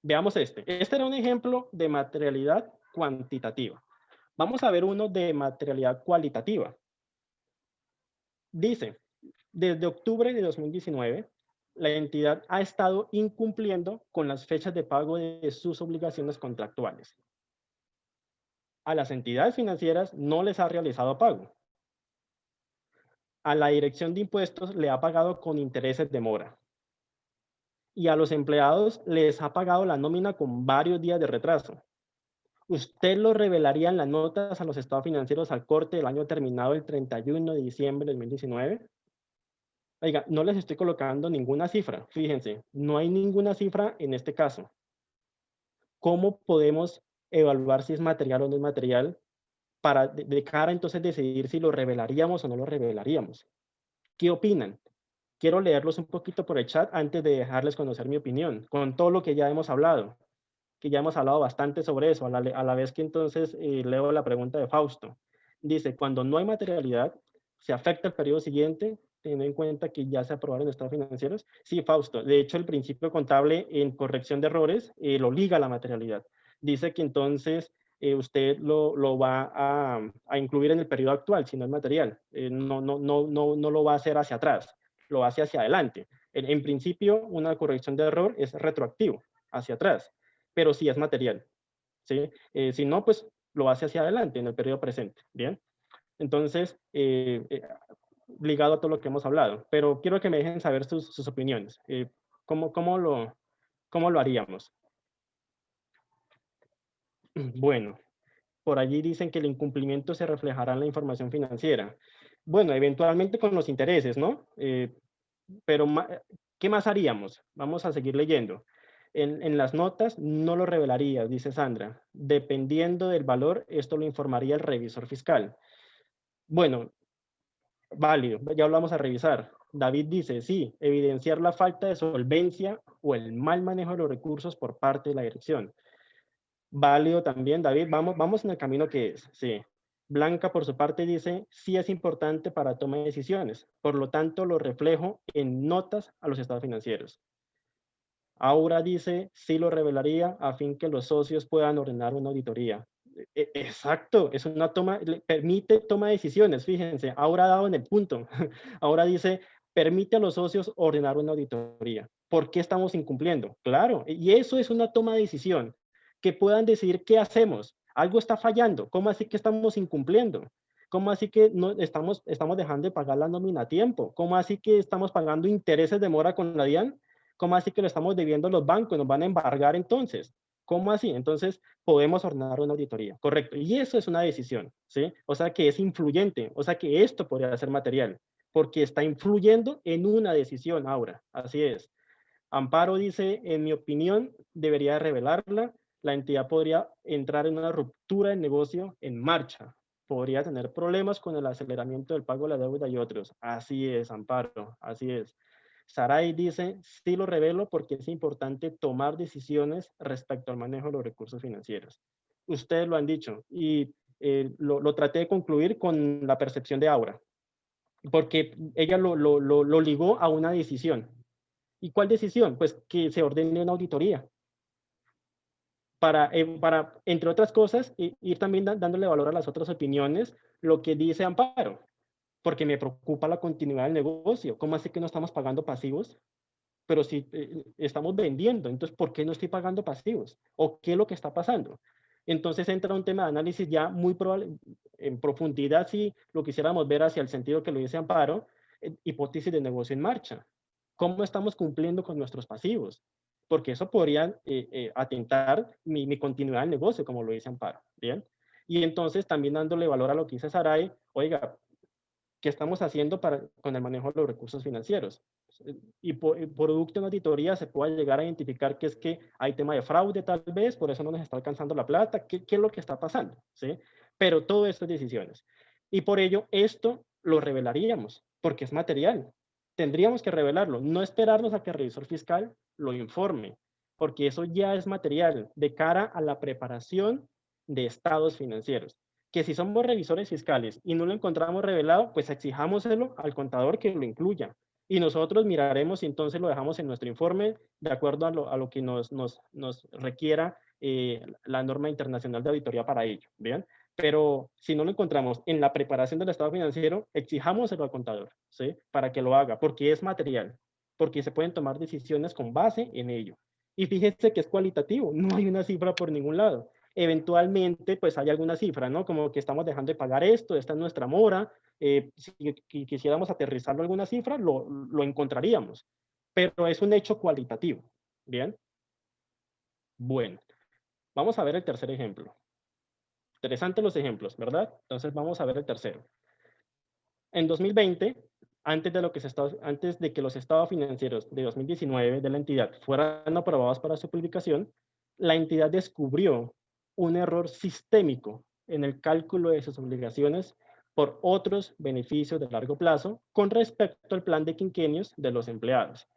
Veamos este. Este era un ejemplo de materialidad cuantitativa. Vamos a ver uno de materialidad cualitativa. Dice, desde octubre de 2019, la entidad ha estado incumpliendo con las fechas de pago de sus obligaciones contractuales. A las entidades financieras no les ha realizado pago. A la Dirección de Impuestos le ha pagado con intereses de mora. Y a los empleados les ha pagado la nómina con varios días de retraso. ¿Usted lo revelaría en las notas a los estados financieros al corte del año terminado el 31 de diciembre de 2019? Oiga, no les estoy colocando ninguna cifra, fíjense, no hay ninguna cifra en este caso. ¿Cómo podemos evaluar si es material o no es material para de cara entonces decidir si lo revelaríamos o no lo revelaríamos? ¿Qué opinan? Quiero leerlos un poquito por el chat antes de dejarles conocer mi opinión, con todo lo que ya hemos hablado, que ya hemos hablado bastante sobre eso, a la vez que entonces leo la pregunta de Fausto. Dice, cuando no hay materialidad, se afecta el periodo siguiente, teniendo en cuenta que ya se aprobaron estados financieros. Sí, Fausto, de hecho el principio contable en corrección de errores lo liga a la materialidad. Dice que entonces usted lo va a incluir en el periodo actual, si no es material. No lo va a hacer hacia atrás, lo hace hacia adelante. En principio, una corrección de error es retroactivo, hacia atrás, pero sí es material. ¿Sí? Si no, pues lo hace hacia adelante en el periodo presente. Bien. Entonces, ligado a todo lo que hemos hablado, pero quiero que me dejen saber sus opiniones. ¿Cómo lo haríamos? Bueno, por allí dicen que el incumplimiento se reflejará en la información financiera. Bueno, eventualmente con los intereses, ¿no? Pero, ¿qué más haríamos? Vamos a seguir leyendo. En las notas no lo revelaría, dice Sandra. Dependiendo del valor, esto lo informaría el revisor fiscal. Bueno, válido, ya lo vamos a revisar. David dice, sí, evidenciar la falta de solvencia o el mal manejo de los recursos por parte de la dirección. Válido también, David, vamos en el camino que es, sí. Blanca, por su parte, dice, sí es importante para toma de decisiones, por lo tanto lo reflejo en notas a los estados financieros. Aura dice, sí lo revelaría a fin que los socios puedan ordenar una auditoría. Exacto, es una toma, permite toma de decisiones, fíjense, Aura ha dado en el punto. Ahora dice, permite a los socios ordenar una auditoría. ¿Por qué estamos incumpliendo? Claro, y eso es una toma de decisión, que puedan decidir qué hacemos. Algo está fallando, ¿cómo así que estamos incumpliendo? ¿Cómo así que no estamos dejando de pagar la nómina a tiempo? ¿Cómo así que estamos pagando intereses de mora con la DIAN? ¿Cómo así que lo estamos debiendo a los bancos? ¿Nos van a embargar entonces? ¿Cómo así? Entonces, podemos ordenar una auditoría. Correcto. Y eso es una decisión, ¿sí? O sea, que es influyente. O sea, que esto podría ser material, porque está influyendo en una decisión ahora. Así es. Amparo dice, en mi opinión, debería revelarla. La entidad podría entrar en una ruptura del negocio en marcha. Podría tener problemas con el aceleramiento del pago de la deuda y otros. Así es, Amparo. Así es. Saray dice, sí lo revelo porque es importante tomar decisiones respecto al manejo de los recursos financieros. Ustedes lo han dicho y lo traté de concluir con la percepción de Aura, porque ella lo ligó a una decisión. ¿Y cuál decisión? Pues que se ordene una auditoría para entre otras cosas, ir también dándole valor a las otras opiniones, lo que dice Amparo, porque me preocupa la continuidad del negocio. ¿Cómo así que no estamos pagando pasivos? Pero si estamos vendiendo, entonces, ¿por qué no estoy pagando pasivos? ¿O qué es lo que está pasando? Entonces entra un tema de análisis ya muy probable, en profundidad, si lo quisiéramos ver hacia el sentido que lo dice Amparo, hipótesis de negocio en marcha. ¿Cómo estamos cumpliendo con nuestros pasivos? Porque eso podría atentar mi continuidad del negocio, como lo dice Amparo. ¿Bien? Y entonces también dándole valor a lo que dice Saray, oiga, ¿qué estamos haciendo con el manejo de los recursos financieros? Y producto de una auditoría se puede llegar a identificar que es que hay tema de fraude tal vez, por eso no nos está alcanzando la plata, ¿qué es lo que está pasando? ¿Sí? Pero todo esto es decisiones. Y por ello esto lo revelaríamos, porque es material. Tendríamos que revelarlo, no esperarnos a que el revisor fiscal lo informe, porque eso ya es material de cara a la preparación de estados financieros. Que si somos revisores fiscales y no lo encontramos revelado, pues exijámoselo al contador que lo incluya. Y nosotros miraremos y entonces lo dejamos en nuestro informe de acuerdo a lo que nos requiera la norma internacional de auditoría para ello. ¿Bien? Pero si no lo encontramos en la preparación del estado financiero, exijámoselo al contador, ¿sí? Para que lo haga, porque es material, porque se pueden tomar decisiones con base en ello. Y fíjese que es cualitativo, no hay una cifra por ningún lado. Eventualmente, pues hay alguna cifra, ¿no? Como que estamos dejando de pagar esto, esta es nuestra mora. Si quisiéramos aterrizarlo a alguna cifra, lo encontraríamos. Pero es un hecho cualitativo. ¿Bien? Bueno, vamos a ver el tercer ejemplo. Interesantes los ejemplos, ¿verdad? Entonces vamos a ver el tercero. En 2020, antes de que los estados financieros de 2019 de la entidad fueran aprobados para su publicación, la entidad descubrió un error sistémico en el cálculo de sus obligaciones por otros beneficios de largo plazo con respecto al plan de quinquenios de los empleados.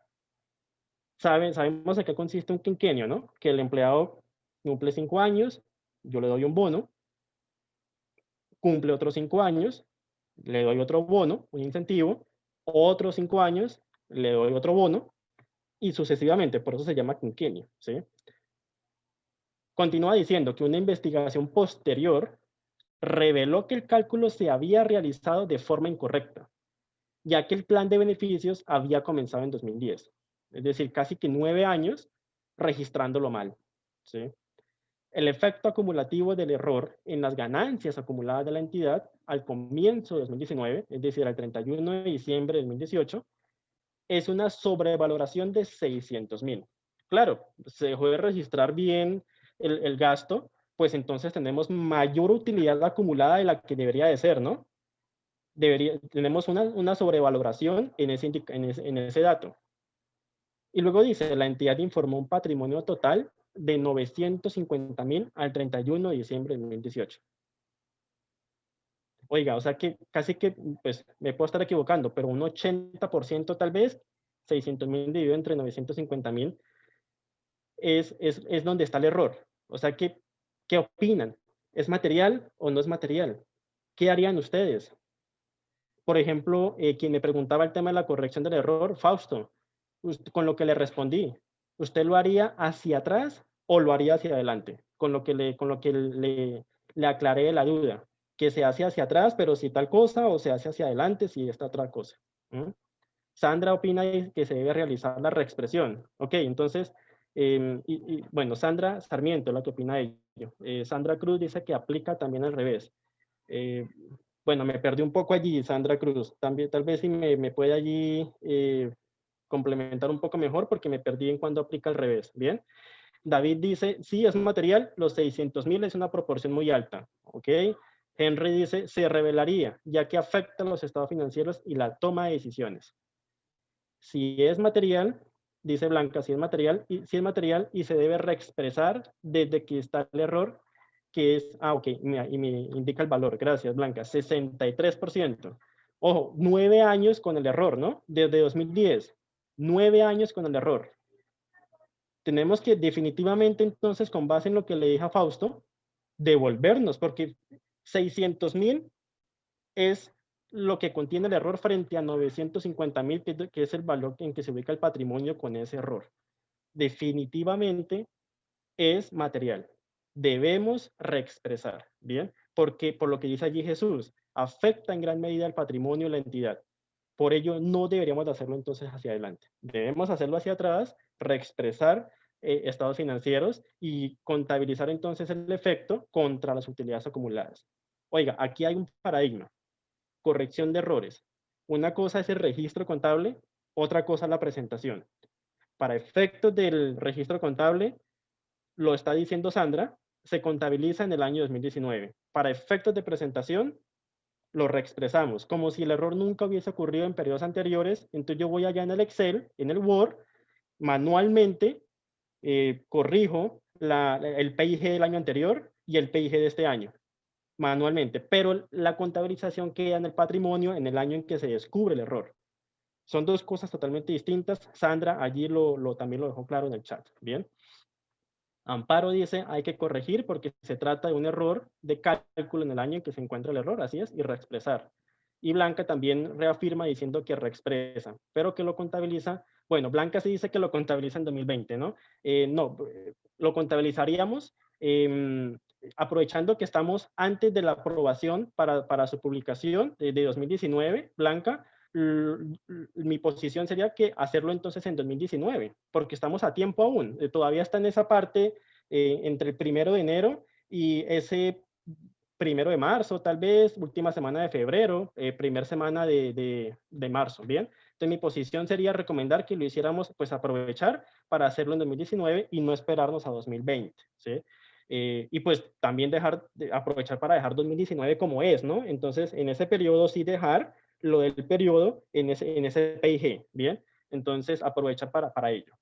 Sabemos en qué consiste un quinquenio, ¿no? Que el empleado cumple 5 años, yo le doy un bono, cumple otros 5 años, le doy otro bono, un incentivo, otros 5 años, le doy otro bono, y sucesivamente, por eso se llama quinquenio, ¿sí? Continúa diciendo que una investigación posterior reveló que el cálculo se había realizado de forma incorrecta, ya que el plan de beneficios había comenzado en 2010. Es decir, casi que 9 años registrándolo mal, ¿sí? El efecto acumulativo del error en las ganancias acumuladas de la entidad al comienzo de 2019, es decir, al 31 de diciembre de 2018, es una sobrevaloración de 600.000. Claro, se dejó de registrar bien el gasto, pues entonces tenemos mayor utilidad acumulada de la que debería de ser, ¿no? Tenemos una sobrevaloración en ese dato. Y luego dice, la entidad informó un patrimonio total de 950.000 al 31 de diciembre de 2018. Oiga, o sea que casi que, pues me puedo estar equivocando, pero un 80% tal vez, 600.000 dividido entre 950.000, es donde está el error. O sea que, ¿qué opinan? ¿Es material o no es material? ¿Qué harían ustedes? Por ejemplo, quien me preguntaba el tema de la corrección del error, Fausto, con lo que le respondí, ¿usted lo haría hacia atrás o lo haría hacia adelante? Con lo que le aclaré la duda, que se hace hacia atrás, pero si tal cosa, o se hace hacia adelante, si esta otra cosa. Sandra opina que se debe realizar la reexpresión. Ok, entonces, bueno, Sandra Sarmiento, la que opina ello. Sandra Cruz dice que aplica también al revés. Bueno, me perdí un poco allí, Sandra Cruz. También, tal vez si me puede allí complementar un poco mejor, porque me perdí en cuando aplica al revés. Bien. David dice, sí, es material, los 600.000 es una proporción muy alta. Ok. Henry dice, se revelaría, ya que afecta a los estados financieros y la toma de decisiones. Si es material, dice Blanca, si es material y se debe reexpresar desde que está el error, que es, ok, y me indica el valor, gracias Blanca, 63%. Ojo, 9 años con el error, ¿no? Desde 2010, 9 años con el error. Tenemos que definitivamente entonces, con base en lo que le dije a Fausto, devolvernos, porque 600.000 es lo que contiene el error frente a 950.000, que es el valor en que se ubica el patrimonio con ese error. Definitivamente es material. Debemos reexpresar, ¿bien? Porque por lo que dice allí Jesús, afecta en gran medida el patrimonio de la entidad. Por ello, no deberíamos de hacerlo entonces hacia adelante. Debemos hacerlo hacia atrás, reexpresar estados financieros y contabilizar entonces el efecto contra las utilidades acumuladas. Oiga, aquí hay un paradigma. Corrección de errores. Una cosa es el registro contable, otra cosa la presentación. Para efectos del registro contable, lo está diciendo Sandra, se contabiliza en el año 2019. Para efectos de presentación, lo reexpresamos, como si el error nunca hubiese ocurrido en periodos anteriores. Entonces yo voy allá en el Excel, en el Word, manualmente corrijo el PIG del año anterior y el PIG de este año, manualmente, pero la contabilización queda en el patrimonio en el año en que se descubre el error. Son dos cosas totalmente distintas. Sandra allí también lo dejó claro en el chat. Bien. Amparo dice, hay que corregir porque se trata de un error de cálculo en el año en que se encuentra el error, así es, y reexpresar. Y Blanca también reafirma diciendo que reexpresa, pero que lo contabiliza. Bueno, Blanca sí dice que lo contabiliza en 2020, ¿no? No, lo contabilizaríamos aprovechando que estamos antes de la aprobación para su publicación de 2019, Blanca. Mi posición sería que hacerlo entonces en 2019, porque estamos a tiempo aún. Todavía está en esa parte entre el 1 de enero y ese 1 de marzo, tal vez, última semana de febrero, primera semana de marzo, ¿bien? Entonces mi posición sería recomendar que lo hiciéramos, pues aprovechar para hacerlo en 2019 y no esperarnos a 2020, ¿sí? Y pues también aprovechar para dejar 2019 como es, ¿no? Entonces en ese periodo sí dejar lo del periodo en ese PIG, ¿bien? Entonces aprovecha para ello.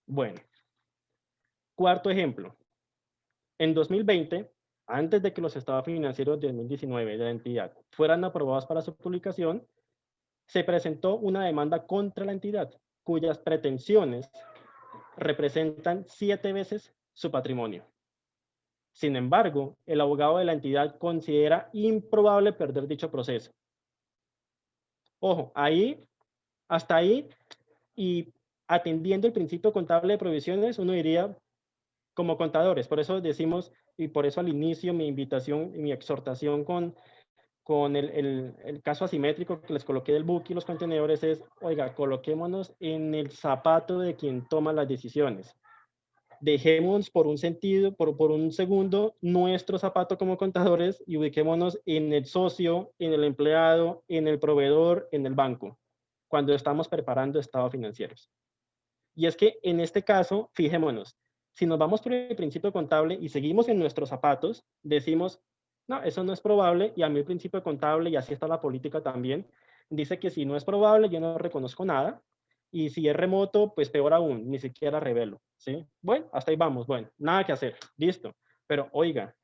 Bueno, cuarto ejemplo. En 2020, antes de que los estados financieros de 2019 de la entidad fueran aprobados para su publicación, se presentó una demanda contra la entidad, cuyas pretensiones representan 7 veces su patrimonio. Sin embargo, el abogado de la entidad considera improbable perder dicho proceso. Ojo, ahí, hasta ahí, y atendiendo el principio contable de provisiones, uno diría, como contadores, por eso decimos, y por eso al inicio mi invitación y mi exhortación con el caso asimétrico que les coloqué del book y los contenedores es, oiga, coloquémonos en el zapato de quien toma las decisiones. Dejemos por un sentido, por un segundo, nuestro zapato como contadores y ubiquémonos en el socio, en el empleado, en el proveedor, en el banco, cuando estamos preparando estados financieros. Y es que en este caso, fijémonos, si nos vamos por el principio contable y seguimos en nuestros zapatos, decimos, no, eso no es probable, y a mí el principio contable, y así está la política también, dice que si no es probable, yo no reconozco nada, y si es remoto, pues peor aún, ni siquiera revelo, ¿sí? Bueno, hasta ahí vamos, bueno, nada que hacer, listo. Pero oiga,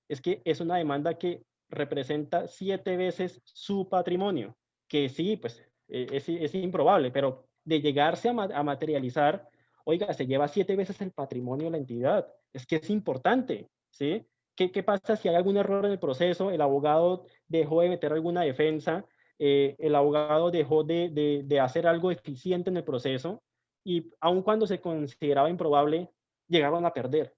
es que es una demanda que representa 7 veces su patrimonio, que sí, pues es improbable, pero de llegarse a materializar, oiga, se lleva 7 veces el patrimonio de la entidad. Es que es importante, ¿sí? ¿Qué pasa si hay algún error en el proceso? El abogado dejó de meter alguna defensa, el abogado dejó de hacer algo eficiente en el proceso y aun cuando se consideraba improbable, llegaron a perder.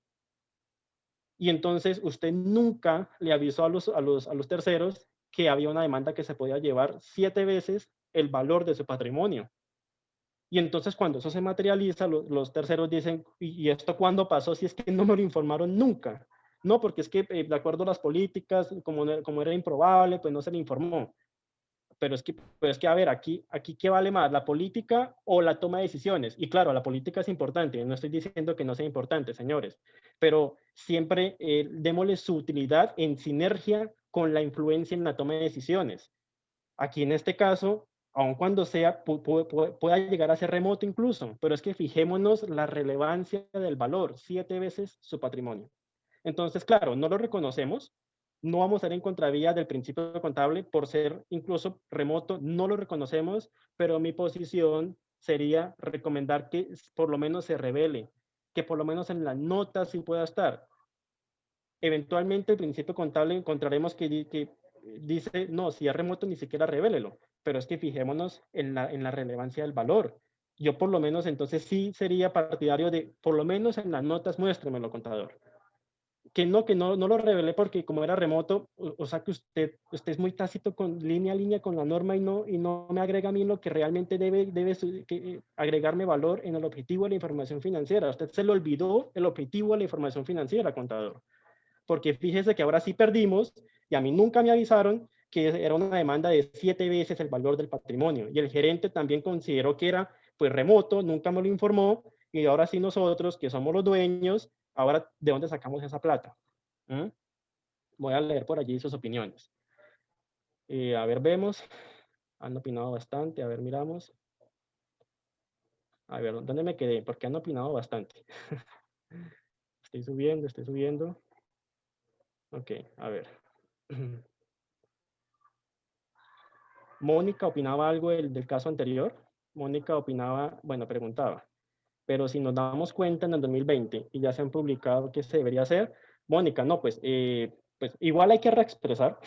Y entonces usted nunca le avisó a los terceros que había una demanda que se podía llevar 7 veces el valor de su patrimonio. Y entonces cuando eso se materializa, los terceros dicen, ¿y esto cuándo pasó? Si es que no me lo informaron nunca. No, porque es que de acuerdo a las políticas, como era improbable, pues no se le informó. Pero es que, a ver, aquí ¿qué vale más, la política o la toma de decisiones? Y claro, la política es importante, no estoy diciendo que no sea importante, señores, pero siempre démosle su utilidad en sinergia con la influencia en la toma de decisiones. Aquí en este caso, aun cuando sea, pueda llegar a ser remoto incluso, pero es que fijémonos la relevancia del valor, 7 veces su patrimonio. Entonces, claro, no lo reconocemos, no vamos a ir en contravía del principio contable por ser incluso remoto, no lo reconocemos, pero mi posición sería recomendar que por lo menos se revele, que por lo menos en la nota sí pueda estar. Eventualmente el principio contable encontraremos que dice, no, si es remoto ni siquiera revélelo, pero es que fijémonos en la relevancia del valor. Yo por lo menos entonces sí sería partidario de, por lo menos en las notas, muéstremelo, contador. Que no lo revelé porque como era remoto, o sea que usted es muy tácito con línea a línea con la norma y no me agrega a mí lo que realmente debe agregarme valor en el objetivo de la información financiera. A usted se le olvidó el objetivo de la información financiera, contador. Porque fíjese que ahora sí perdimos y a mí nunca me avisaron que era una demanda de 7 veces el valor del patrimonio. Y el gerente también consideró que era pues remoto, nunca me lo informó y ahora sí nosotros, que somos los dueños, ahora ¿de dónde sacamos esa plata? ¿Mm? Voy a leer por allí sus opiniones. A ver, vemos. Han opinado bastante. A ver, miramos. A ver, ¿dónde me quedé? Porque han opinado bastante. Estoy subiendo, estoy subiendo. Ok, a ver. Mónica opinaba algo del caso anterior. Mónica opinaba, bueno, preguntaba, pero si nos damos cuenta en el 2020 y ya se han publicado qué se debería hacer, Mónica, no, pues igual hay que reexpresar,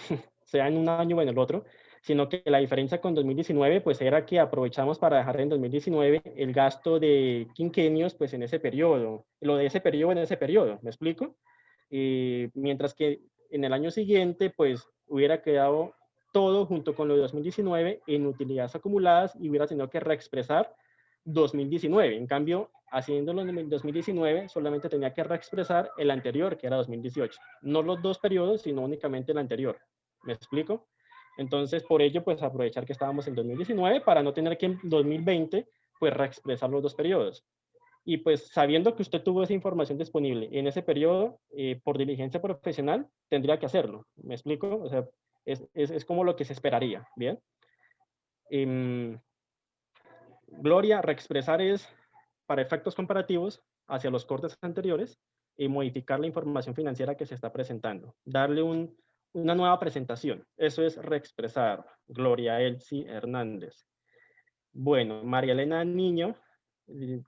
sea en un año o en el otro, sino que la diferencia con 2019 pues era que aprovechamos para dejar en 2019 el gasto de quinquenios pues en ese periodo, lo de ese periodo en ese periodo, ¿me explico? Mientras que en el año siguiente pues hubiera quedado todo junto con lo de 2019 en utilidades acumuladas y hubiera tenido que reexpresar 2019. En cambio, haciéndolo en 2019, solamente tenía que reexpresar el anterior, que era 2018. No los dos periodos, sino únicamente el anterior. ¿Me explico? Entonces, por ello, pues aprovechar que estábamos en 2019 para no tener que en 2020, pues reexpresar los dos periodos. Y pues sabiendo que usted tuvo esa información disponible en ese periodo, por diligencia profesional, tendría que hacerlo. ¿Me explico? O sea, es como lo que se esperaría, ¿bien? Gloria, reexpresar es, para efectos comparativos, hacia los cortes anteriores y modificar la información financiera que se está presentando. Darle una nueva presentación. Eso es reexpresar. Gloria Elsie Hernández. Bueno, María Elena Niño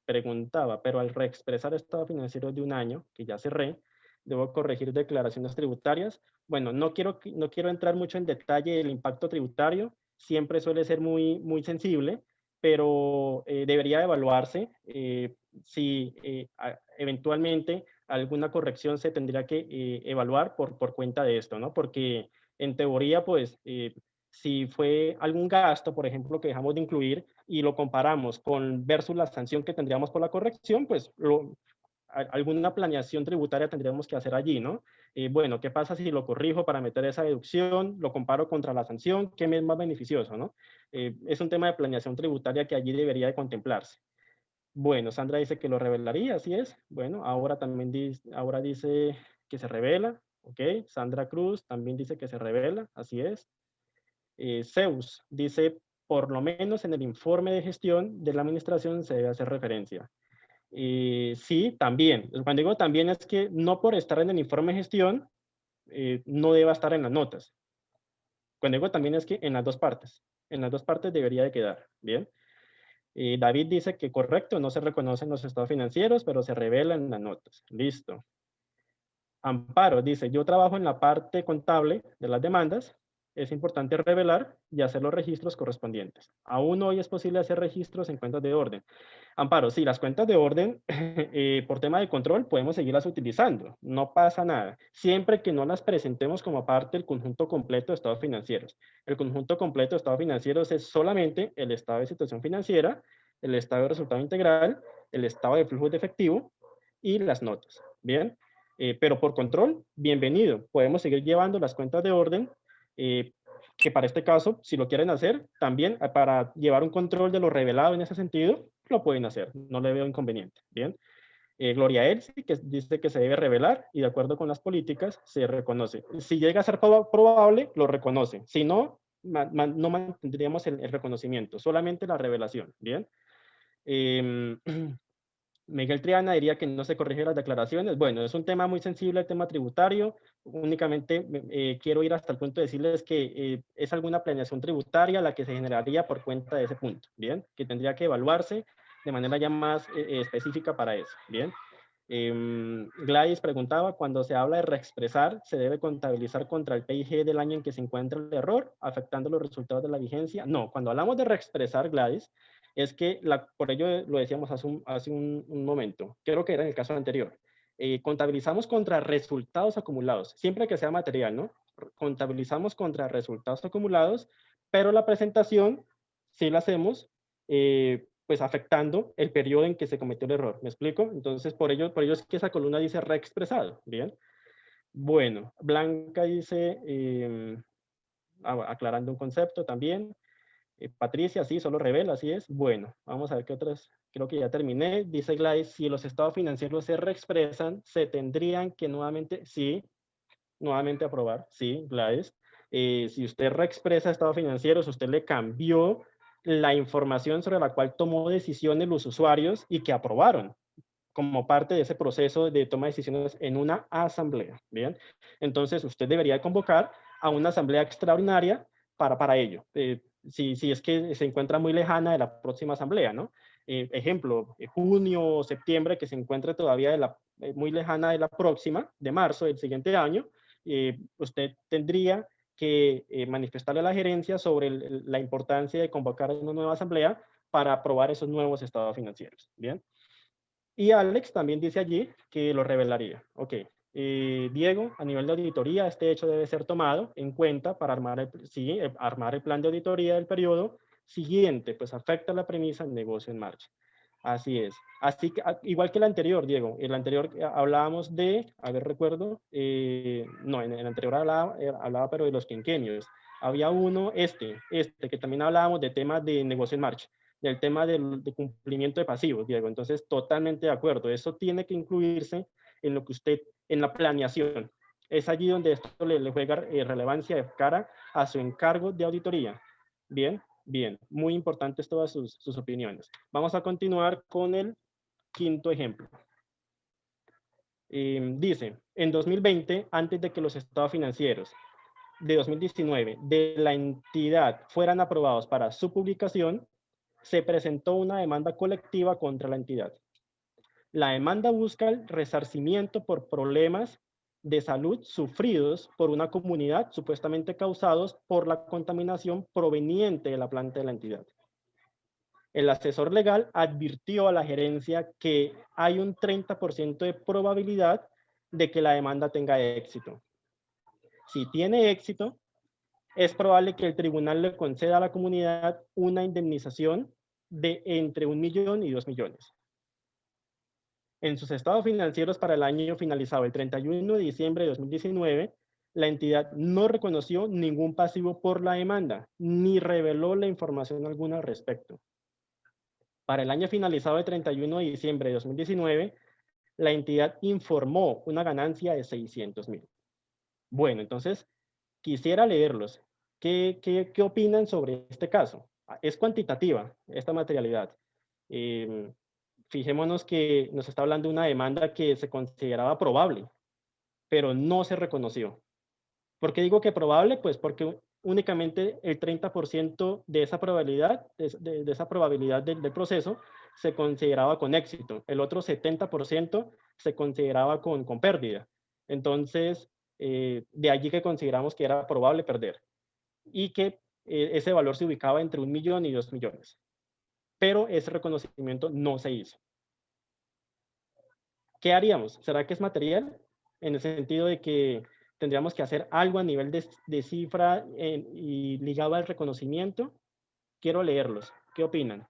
preguntaba, pero al reexpresar estado financiero de un año, que ya cerré, ¿debo corregir declaraciones tributarias? Bueno, no quiero entrar mucho en detalle del impacto tributario, siempre suele ser muy sensible, pero debería evaluarse si eventualmente alguna corrección se tendría que evaluar por cuenta de esto, ¿no? Porque en teoría, pues, si fue algún gasto, por ejemplo, que dejamos de incluir y lo comparamos con versus la sanción que tendríamos por la corrección, pues alguna planeación tributaria tendríamos que hacer allí, ¿no? Bueno, ¿qué pasa si lo corrijo para meter esa deducción? Lo comparo contra la sanción, ¿qué me es más beneficioso, no? Es un tema de planeación tributaria que allí debería de contemplarse. Bueno, Sandra dice que lo revelaría, así es. Bueno, ahora también ahora dice que se revela, ¿ok? Sandra Cruz también dice que se revela, así es. Zeus dice, por lo menos en el informe de gestión de la administración se debe hacer referencia. Sí, también. Cuando digo también es que no por estar en el informe de gestión, no deba estar en las notas. Cuando digo también es que en las dos partes debería de quedar, ¿bien? David dice que correcto, no se reconocen los estados financieros, pero se revelan en las notas. Listo. Amparo dice, yo trabajo en la parte contable de las demandas, es importante revelar y hacer los registros correspondientes. Aún hoy es posible hacer registros en cuentas de orden. Amparo, sí, las cuentas de orden, por tema de control, podemos seguirlas utilizando, no pasa nada, siempre que no las presentemos como parte del conjunto completo de estados financieros. El conjunto completo de estados financieros es solamente el estado de situación financiera, el estado de resultado integral, el estado de flujo de efectivo y las notas, ¿bien? Pero por control, bienvenido, podemos seguir llevando las cuentas de orden, que para este caso, si lo quieren hacer, también para llevar un control de lo revelado en ese sentido, lo pueden hacer, no le veo inconveniente, ¿bien? Gloria Elsie, que dice que se debe revelar y de acuerdo con las políticas se reconoce. Si llega a ser probable, lo reconoce. Si no, no mantendríamos el reconocimiento, solamente la revelación, ¿bien? Miguel Triana diría que no se corrigen las declaraciones. Bueno, es un tema muy sensible, el tema tributario. Únicamente quiero ir hasta el punto de decirles que es alguna planeación tributaria la que se generaría por cuenta de ese punto, ¿bien? Que tendría que evaluarse de manera ya más específica para eso, ¿bien? Gladys preguntaba, cuando se habla de reexpresar, ¿se debe contabilizar contra el PIG del año en que se encuentra el error, afectando los resultados de la vigencia? No, cuando hablamos de reexpresar, Gladys, es que, por ello lo decíamos hace un momento, creo que era en el caso anterior, contabilizamos contra resultados acumulados, siempre que sea material, ¿no? Contabilizamos contra resultados acumulados, pero la presentación sí la hacemos pues afectando el periodo en que se cometió el error. ¿Me explico? Entonces, por ello es que esa columna dice reexpresado. Bien. Bueno, Blanca dice, aclarando un concepto también. Patricia, sí, solo revela, así es. Bueno, vamos a ver qué otras. Creo que ya terminé. Dice Gladys, si los estados financieros se reexpresan, se tendrían que nuevamente aprobar. Sí, Gladys. Si usted reexpresa estados financieros, usted le cambió la información sobre la cual tomó decisiones los usuarios y que aprobaron como parte de ese proceso de toma de decisiones en una asamblea, ¿bien? Entonces, usted debería convocar a una asamblea extraordinaria para ello, si es que se encuentra muy lejana de la próxima asamblea, ¿no? Ejemplo, junio o septiembre, que se encuentre todavía muy lejana de la próxima, de marzo del siguiente año, usted tendría que manifestarle a la gerencia sobre la importancia de convocar una nueva asamblea para aprobar esos nuevos estados financieros, ¿bien? Y Alex también dice allí que lo revelaría. Ok. Diego, a nivel de auditoría, este hecho debe ser tomado en cuenta para armar el plan de auditoría del periodo siguiente, pues afecta la premisa del negocio en marcha. Así es. Así que, igual que el anterior, Diego, el anterior hablábamos de, a ver, recuerdo, no, en el anterior hablaba pero de los quinquenios. Había uno, que también hablábamos de temas de negocio en marcha, del tema de cumplimiento de pasivos, Diego. Entonces, totalmente de acuerdo. Eso tiene que incluirse en lo que usted, en la planeación. Es allí donde esto le juega relevancia de cara a su encargo de auditoría. Bien. Bien, muy importantes todas sus opiniones. Vamos a continuar con el quinto ejemplo. Dice, en 2020, antes de que los estados financieros de 2019 de la entidad fueran aprobados para su publicación, se presentó una demanda colectiva contra la entidad. La demanda busca el resarcimiento por problemas de salud sufridos por una comunidad supuestamente causados por la contaminación proveniente de la planta de la entidad. El asesor legal advirtió a la gerencia que hay un 30% de probabilidad de que la demanda tenga éxito. Si tiene éxito, es probable que el tribunal le conceda a la comunidad una indemnización de entre 1 millón y 2 millones. En sus estados financieros para el año finalizado el 31 de diciembre de 2019, la entidad no reconoció ningún pasivo por la demanda, ni reveló la información alguna al respecto. Para el año finalizado el 31 de diciembre de 2019, la entidad informó una ganancia de 600,000. Bueno, entonces, quisiera leerlos. ¿Qué opinan sobre este caso? Es cuantitativa esta materialidad. Fijémonos que nos está hablando de una demanda que se consideraba probable, pero no se reconoció. ¿Por qué digo que probable? Pues porque únicamente el 30% de esa probabilidad, de esa probabilidad del proceso se consideraba con éxito. El otro 70% se consideraba con pérdida. Entonces, de allí que consideramos que era probable perder. Y que ese valor se ubicaba entre 1 millón y 2 millones. Pero ese reconocimiento no se hizo. ¿Qué haríamos? ¿Será que es material? En el sentido de que tendríamos que hacer algo a nivel de cifra y ligado al reconocimiento. Quiero leerlos. ¿Qué opinan?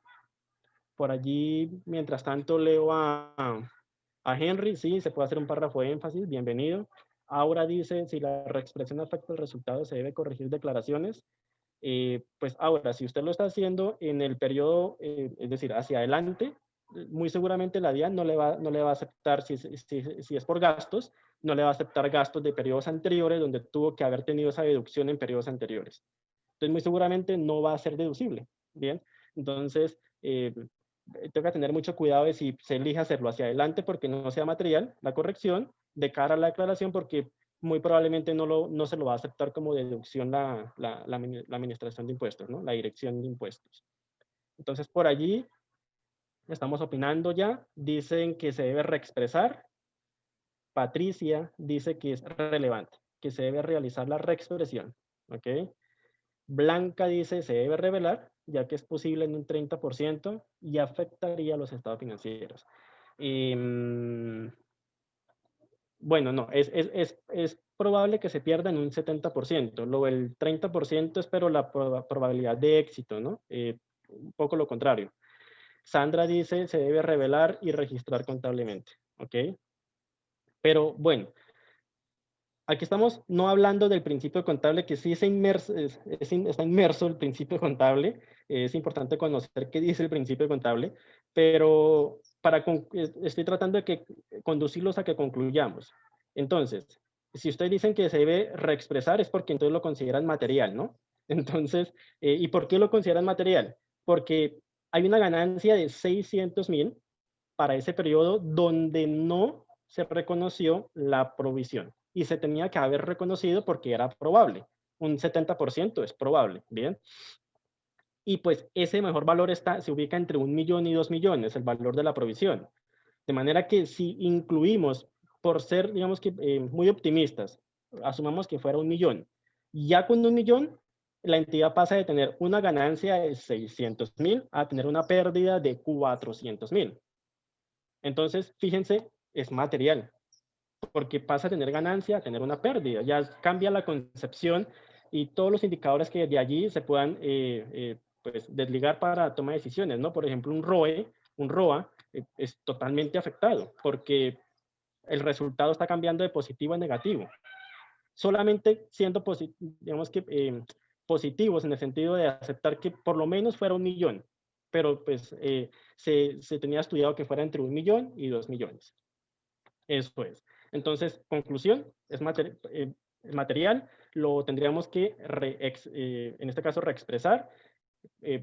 Por allí, mientras tanto, leo a Henry. Sí, se puede hacer un párrafo de énfasis. Bienvenido. Aura dice, si la reexpresión afecta el resultado, se debe corregir declaraciones. Pues ahora, si usted lo está haciendo en el periodo, es decir, hacia adelante, muy seguramente la DIAN no le va a aceptar, si es por gastos, no le va a aceptar gastos de periodos anteriores donde tuvo que haber tenido esa deducción en periodos anteriores. Entonces, muy seguramente no va a ser deducible. Bien, entonces, tengo que tener mucho cuidado de si se elige hacerlo hacia adelante porque no sea material la corrección, de cara a la declaración porque muy probablemente no se lo va a aceptar como deducción la administración de impuestos, ¿no? La dirección de impuestos. Entonces, por allí estamos opinando ya. Dicen que se debe reexpresar. Patricia dice que es relevante, que se debe realizar la reexpresión. ¿Ok? Blanca dice se debe revelar, ya que es posible en un 30% y afectaría a los estados financieros. Bueno, no, es probable que se pierda en un 70%. El 30% es pero la probabilidad de éxito, ¿no? Un poco lo contrario. Sandra dice se debe revelar y registrar contablemente, ¿ok? Pero bueno, aquí estamos no hablando del principio contable, que sí está inmerso el principio contable. Es importante conocer qué dice el principio contable, pero estoy tratando de conducirlos a que concluyamos. Entonces, si ustedes dicen que se debe reexpresar es porque entonces lo consideran material, ¿no? Entonces, ¿y por qué lo consideran material? Porque hay una ganancia de 600,000 para ese periodo donde no se reconoció la provisión y se tenía que haber reconocido porque era probable. Un 70% es probable, ¿bien? Y pues ese mejor valor se ubica entre 1 millón y 2 millones, el valor de la provisión. De manera que si incluimos, por ser, digamos que muy optimistas, asumamos que fuera 1 millón, ya con 1 millón, la entidad pasa de tener una ganancia de 600,000 a tener una pérdida de 400,000. Entonces, fíjense, es material, porque pasa a tener ganancia a tener una pérdida. Ya cambia la concepción y todos los indicadores que de allí se puedan pues, desligar para toma de decisiones, ¿no? Por ejemplo, un ROA es totalmente afectado porque el resultado está cambiando de positivo a negativo. Solamente siendo digamos que, positivos en el sentido de aceptar que por lo menos fuera 1 millón, pero pues se tenía estudiado que fuera entre 1 millón y 2 millones. Eso es. Entonces, conclusión, es material, lo tendríamos que, en este caso, reexpresar,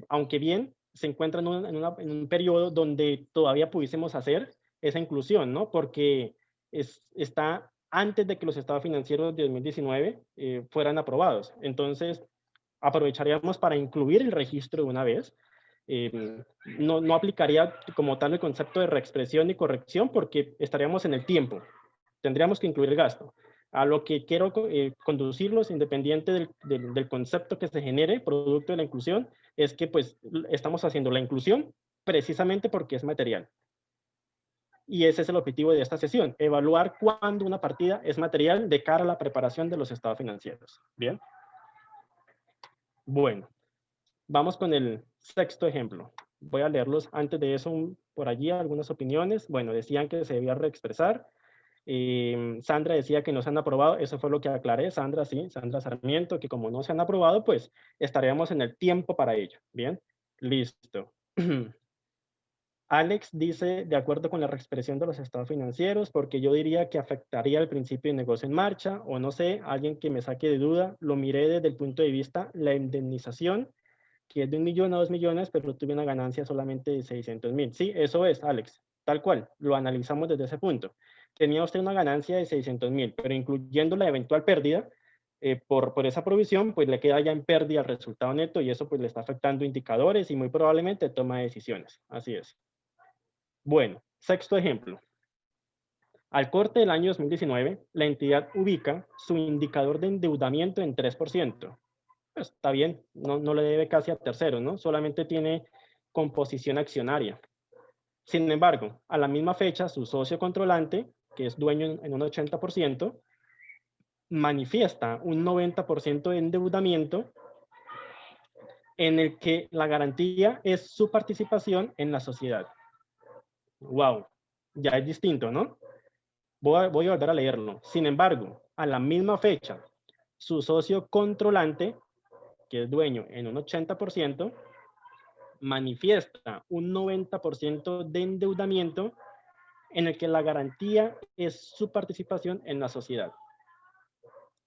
aunque bien se encuentra en un periodo donde todavía pudiésemos hacer esa inclusión, ¿no? Porque está antes de que los estados financieros de 2019 fueran aprobados. Entonces, aprovecharíamos para incluir el registro de una vez. No aplicaría como tal el concepto de reexpresión y corrección porque estaríamos en el tiempo. Tendríamos que incluir el gasto. A lo que quiero conducirlos, independiente del concepto que se genere, producto de la inclusión, es que pues estamos haciendo la inclusión precisamente porque es material. Y ese es el objetivo de esta sesión, evaluar cuándo una partida es material de cara a la preparación de los estados financieros. Bien. Bueno, vamos con el sexto ejemplo. Voy a leerlos antes de eso por allí algunas opiniones. Bueno, decían que se debía reexpresar. Sandra decía que no se han aprobado, eso fue lo que aclaré, Sandra, sí, Sandra Sarmiento, que como no se han aprobado, pues estaríamos en el tiempo para ello. Bien, listo. Alex dice, de acuerdo con la reexpresión de los estados financieros, porque yo diría que afectaría el principio de negocio en marcha, o no sé, alguien que me saque de duda, lo miré desde el punto de vista, la indemnización, que es de 1 millón a 2 millones, pero tuve una ganancia solamente de 600,000. Sí, eso es, Alex, tal cual, lo analizamos desde ese punto. Tenía usted una ganancia de 600,000, pero incluyendo la eventual pérdida, por esa provisión, pues le queda ya en pérdida el resultado neto y eso pues le está afectando indicadores y muy probablemente toma decisiones. Así es. Bueno, sexto ejemplo. Al corte del año 2019, la entidad ubica su indicador de endeudamiento en 3%. Pues, está bien, no le debe casi a terceros, ¿no? Solamente tiene composición accionaria. Sin embargo, a la misma fecha, su socio controlante, que es dueño en un 80%, manifiesta un 90% de endeudamiento en el que la garantía es su participación en la sociedad. Wow, ya es distinto, ¿no? Voy a volver a leerlo. Sin embargo, a la misma fecha, su socio controlante, que es dueño en un 80%, manifiesta un 90% de endeudamiento en el que la garantía es su participación en la sociedad.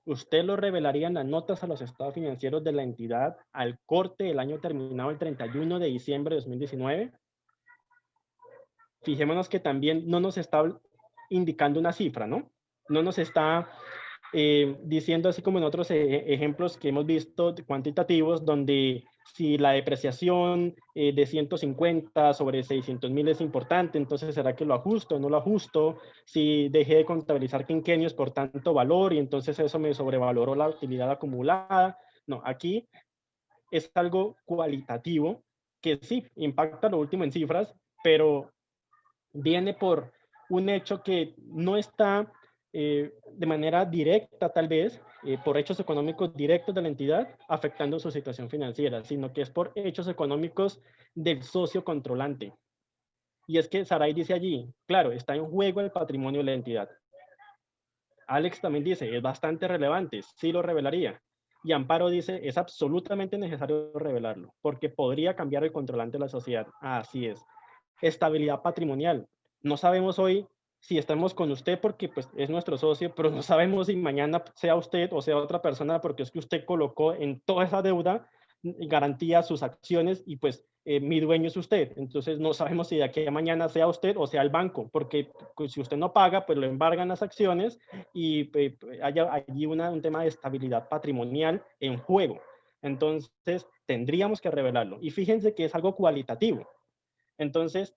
¿Usted lo revelaría en las notas a los estados financieros de la entidad al corte del año terminado el 31 de diciembre de 2019? Fijémonos que también no nos está indicando una cifra, ¿no? No nos está diciendo así como en otros ejemplos que hemos visto cuantitativos, donde si la depreciación de 150 sobre 600,000 es importante, entonces ¿será que lo ajusto o no lo ajusto? Si dejé de contabilizar quinquenios por tanto valor y entonces eso me sobrevaloró la utilidad acumulada. No, aquí es algo cualitativo que sí impacta lo último en cifras, pero viene por un hecho que no está de manera directa, tal vez, por hechos económicos directos de la entidad, afectando su situación financiera, sino que es por hechos económicos del socio controlante. Y es que Saray dice allí, claro, está en juego el patrimonio de la entidad. Alex también dice, es bastante relevante, sí lo revelaría. Y Amparo dice, es absolutamente necesario revelarlo, porque podría cambiar el controlante de la sociedad. Así es. Estabilidad patrimonial. No sabemos hoy si estamos con usted porque pues, es nuestro socio, pero no sabemos si mañana sea usted o sea otra persona porque es que usted colocó en toda esa deuda garantía sus acciones y pues mi dueño es usted. Entonces no sabemos si de aquí a mañana sea usted o sea el banco, porque pues, si usted no paga, pues lo embargan las acciones y haya allí un tema de estabilidad patrimonial en juego. Entonces tendríamos que revelarlo. Y fíjense que es algo cualitativo. Entonces,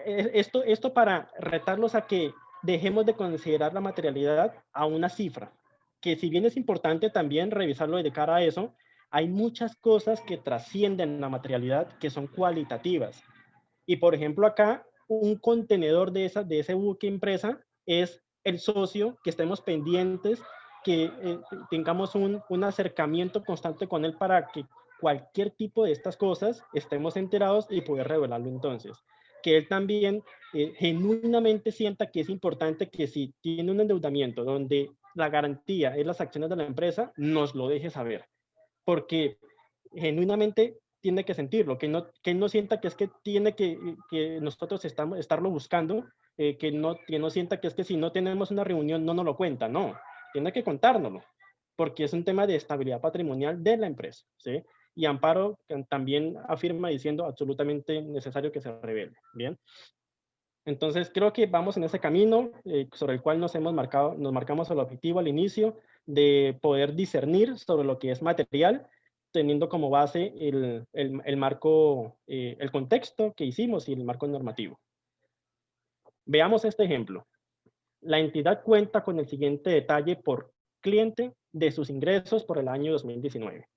esto para retarlos a que dejemos de considerar la materialidad a una cifra, que si bien es importante también revisarlo de cara a eso, hay muchas cosas que trascienden la materialidad que son cualitativas. Y por ejemplo acá, un contenedor de ese buque empresa es el socio, que estemos pendientes, que tengamos un acercamiento constante con él para que cualquier tipo de estas cosas estemos enterados y poder revelarlo entonces. Que él también genuinamente sienta que es importante que si tiene un endeudamiento donde la garantía es las acciones de la empresa, nos lo deje saber. Porque genuinamente tiene que sentirlo, que él no sienta que es que tiene que nosotros estarlo buscando, que no sienta que es que si no tenemos una reunión no nos lo cuenta, no, tiene que contárnoslo, porque es un tema de estabilidad patrimonial de la empresa, ¿sí? Y Amparo también afirma diciendo absolutamente necesario que se revele, ¿bien? Entonces creo que vamos en ese camino sobre el cual nos marcamos el objetivo al inicio de poder discernir sobre lo que es material, teniendo como base el marco, el contexto que hicimos y el marco normativo. Veamos este ejemplo. La entidad cuenta con el siguiente detalle por cliente de sus ingresos por el año 2019.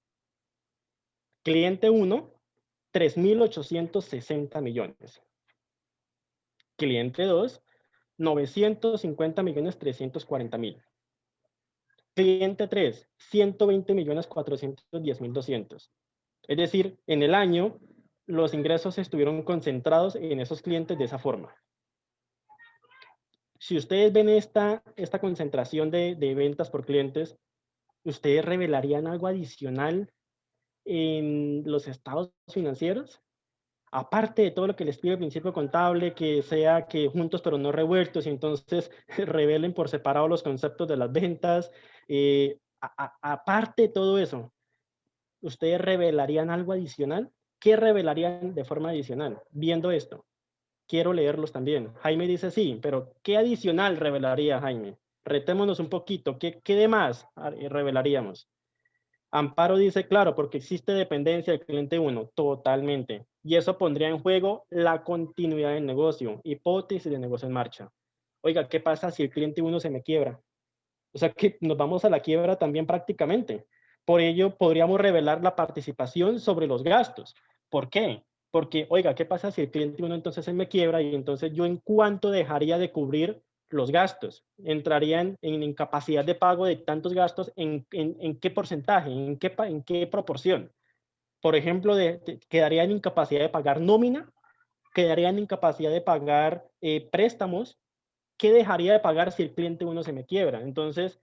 Cliente 1, 3.860 millones. Cliente 2, 950.340.000. Cliente 3, 120.410.200. Es decir, en el año los ingresos estuvieron concentrados en esos clientes de esa forma. Si ustedes ven esta concentración de ventas por clientes, ¿ustedes revelarían algo adicional en los estados financieros? Aparte de todo lo que les pide el principio contable, que sea que juntos pero no revueltos, y entonces revelen por separado los conceptos de las ventas. Aparte de todo eso, ¿ustedes revelarían algo adicional? ¿Qué revelarían de forma adicional viendo esto? Quiero leerlos también. Jaime dice sí, pero ¿qué adicional revelaría Jaime? Retémonos un poquito. ¿Qué de más revelaríamos? Amparo dice, claro, porque existe dependencia del cliente 1, totalmente. Y eso pondría en juego la continuidad del negocio, hipótesis de negocio en marcha. Oiga, ¿qué pasa si el cliente 1 se me quiebra? O sea que nos vamos a la quiebra también prácticamente. Por ello, podríamos revelar la participación sobre los gastos. ¿Por qué? Porque, oiga, ¿qué pasa si el cliente 1 entonces se me quiebra y entonces yo en cuánto dejaría de cubrir los gastos? ¿Entrarían en incapacidad de pago de tantos gastos? ¿En qué porcentaje? ¿En qué proporción? Por ejemplo, quedaría en incapacidad de pagar nómina, quedaría en incapacidad de pagar préstamos. ¿Qué dejaría de pagar si el cliente 1 se me quiebra? Entonces,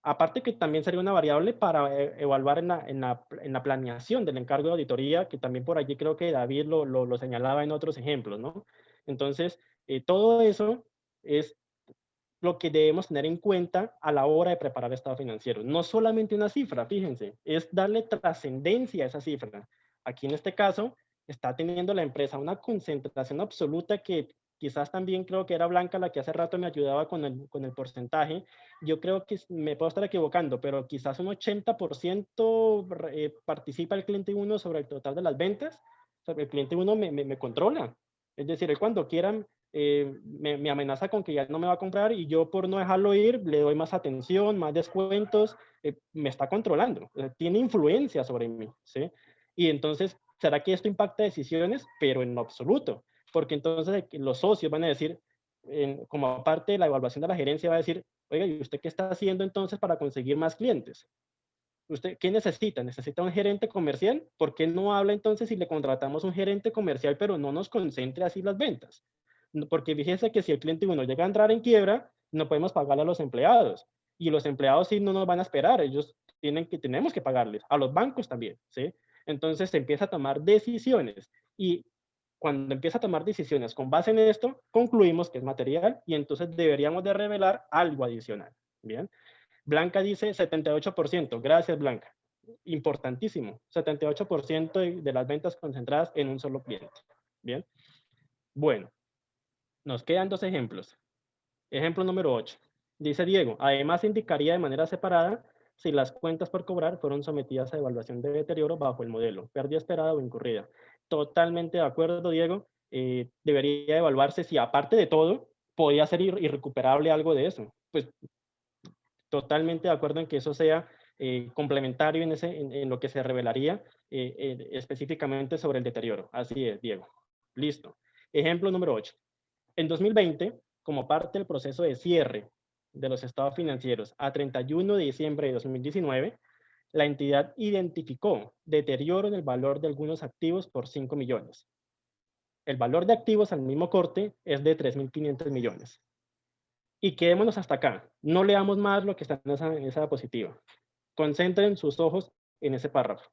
aparte que también sería una variable para evaluar en la planeación del encargo de auditoría, que también por allí creo que David lo señalaba en otros ejemplos, ¿no? Entonces, todo eso es lo que debemos tener en cuenta a la hora de preparar estado financiero. No solamente una cifra, fíjense, es darle trascendencia a esa cifra. Aquí en este caso, está teniendo la empresa una concentración absoluta que quizás también creo que era Blanca la que hace rato me ayudaba con el porcentaje. Yo creo que me puedo estar equivocando, pero quizás un 80% participa el cliente 1 sobre el total de las ventas. O sea, el cliente 1 me controla. Es decir, él cuando quiera me amenaza con que ya no me va a comprar y yo por no dejarlo ir le doy más atención, más descuentos, me está controlando, tiene influencia sobre mí, ¿sí? Y entonces, ¿será que esto impacta decisiones? Pero en lo absoluto, porque entonces los socios van a decir, como parte de la evaluación de la gerencia va a decir, oiga, ¿y usted qué está haciendo entonces para conseguir más clientes? ¿Usted qué necesita? ¿Necesita un gerente comercial? ¿Por qué no habla entonces si le contratamos un gerente comercial pero no nos concentre así las ventas? Porque fíjense que si el cliente 1 llega a entrar en quiebra, no podemos pagarle a los empleados. Y los empleados sí no nos van a esperar, ellos tenemos que pagarles, a los bancos también, ¿sí? Entonces se empieza a tomar decisiones y cuando empieza a tomar decisiones con base en esto, concluimos que es material y entonces deberíamos de revelar algo adicional, ¿bien? Blanca dice 78%, gracias Blanca, importantísimo, 78% de las ventas concentradas en un solo cliente, ¿bien? Bueno, nos quedan dos ejemplos. Ejemplo número 8. Dice Diego, además indicaría de manera separada si las cuentas por cobrar fueron sometidas a evaluación de deterioro bajo el modelo, pérdida esperada o incurrida. Totalmente de acuerdo, Diego. Debería evaluarse si aparte de todo podía ser irrecuperable algo de eso. Pues totalmente de acuerdo en que eso sea complementario en lo que se revelaría específicamente sobre el deterioro. Así es, Diego. Listo. Ejemplo número 8. En 2020, como parte del proceso de cierre de los estados financieros a 31 de diciembre de 2019, la entidad identificó deterioro en el valor de algunos activos por 5 millones. El valor de activos al mismo corte es de 3.500 millones. Y quedémonos hasta acá. No leamos más lo que está en esa diapositiva. Concentren sus ojos en ese párrafo.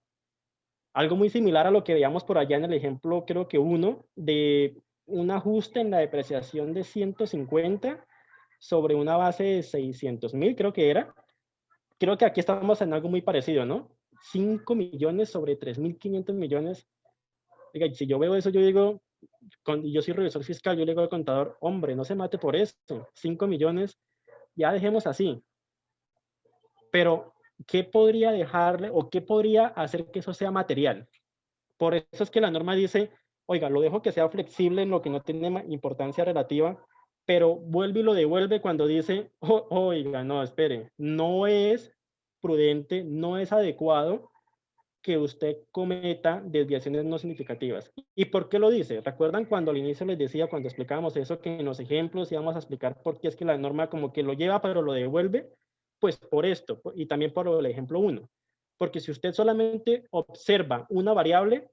Algo muy similar a lo que veíamos por allá en el ejemplo, creo que uno, de un ajuste en la depreciación de 150 sobre una base de 600.000, creo que era. Creo que aquí estamos en algo muy parecido, ¿no? 5 millones sobre 3.500 millones. Oiga, si yo veo eso, yo digo, yo soy revisor fiscal, yo le digo al contador, hombre, no se mate por eso, 5 millones, ya dejemos así. Pero, ¿qué podría dejarle o qué podría hacer que eso sea material? Por eso es que la norma dice, oiga, lo dejo que sea flexible en lo que no tiene importancia relativa, pero vuelve y lo devuelve cuando dice, oiga, no, espere, no es prudente, no es adecuado que usted cometa desviaciones no significativas. ¿Y por qué lo dice? ¿Recuerdan cuando al inicio les decía, cuando explicábamos eso, que en los ejemplos íbamos a explicar por qué es que la norma como que lo lleva, pero lo devuelve? Pues por esto, y también por el ejemplo 1. Porque si usted solamente observa una variable,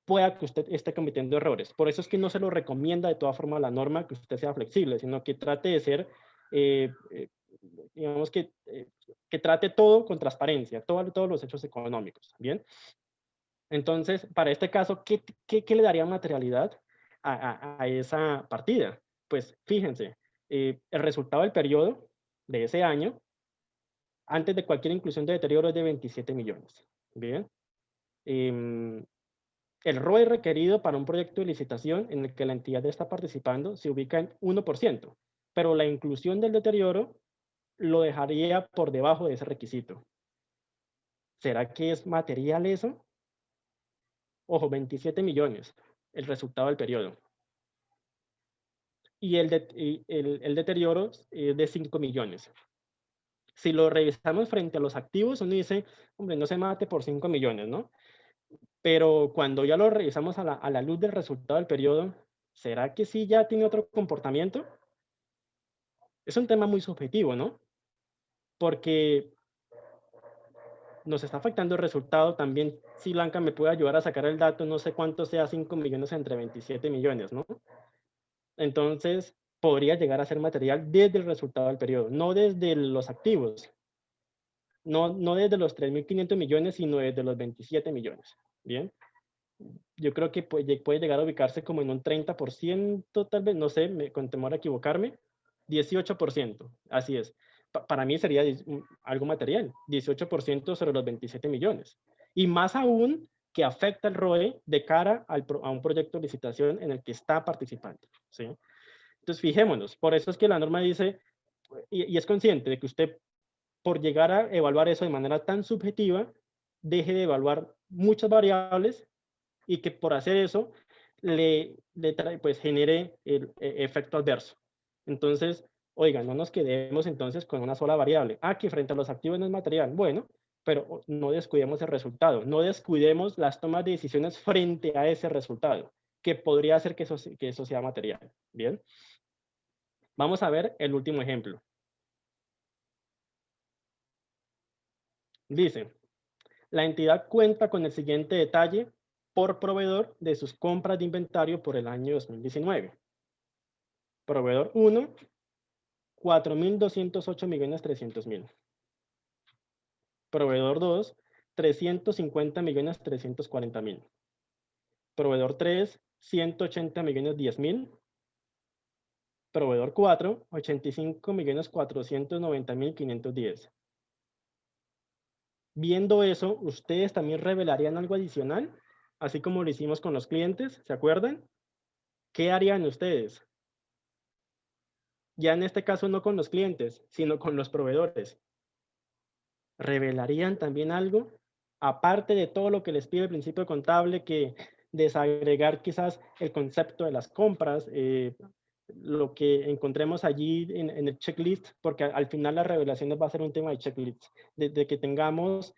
pueda que usted esté cometiendo errores. Por eso es que no se lo recomienda de toda forma la norma que usted sea flexible, sino que trate de ser, digamos que trate todo con transparencia, todos los hechos económicos, ¿bien? Entonces, para este caso, ¿qué le daría materialidad a esa partida? Pues fíjense, el resultado del periodo de ese año, antes de cualquier inclusión de deterioro, es de 27 millones. Bien. El ROE requerido para un proyecto de licitación en el que la entidad está participando se ubica en 1%, pero la inclusión del deterioro lo dejaría por debajo de ese requisito. ¿Será que es material eso? Ojo, 27 millones, el resultado del periodo. Y el deterioro es de 5 millones. Si lo revisamos frente a los activos, uno dice, hombre, no se mate por 5 millones, ¿no? Pero cuando ya lo revisamos a la luz del resultado del periodo, ¿será que sí ya tiene otro comportamiento? Es un tema muy subjetivo, ¿no? Porque nos está afectando el resultado. También, si Blanca me puede ayudar a sacar el dato, no sé cuánto sea 5 millones entre 27 millones, ¿no? Entonces, podría llegar a ser material desde el resultado del periodo, no desde los activos, no desde los 3.500 millones, sino desde los 27 millones, ¿bien? Yo creo que puede llegar a ubicarse como en un 30%, tal vez, no sé, con temor a equivocarme, 18%, así es. Para mí sería algo material, 18% sobre los 27 millones. Y más aún que afecta el ROE de cara a un proyecto de licitación en el que está participando, ¿sí? Entonces, fijémonos, por eso es que la norma dice, y es consciente de que usted, por llegar a evaluar eso de manera tan subjetiva, deje de evaluar muchas variables y que por hacer eso pues genere el efecto adverso. Entonces, oiga, no nos quedemos entonces con una sola variable. Ah, que frente a los activos no es material. Bueno, pero no descuidemos el resultado, no descuidemos las tomas de decisiones frente a ese resultado, que podría hacer que eso sea material. Bien. Vamos a ver el último ejemplo. Dice, la entidad cuenta con el siguiente detalle por proveedor de sus compras de inventario por el año 2019. Proveedor 1, 4.208.300.000. Proveedor 2, 350.340.000. Proveedor 3, 180.010.000. Proveedor 4, 85.490.510. Viendo eso, ¿ustedes también revelarían algo adicional? Así como lo hicimos con los clientes, ¿se acuerdan? ¿Qué harían ustedes? Ya en este caso no con los clientes, sino con los proveedores. ¿Revelarían también algo? Aparte de todo lo que les pide el principio contable, que desagregar quizás el concepto de las compras, lo que encontremos allí en el checklist, porque al final las revelaciones va a ser un tema de checklist. Desde que tengamos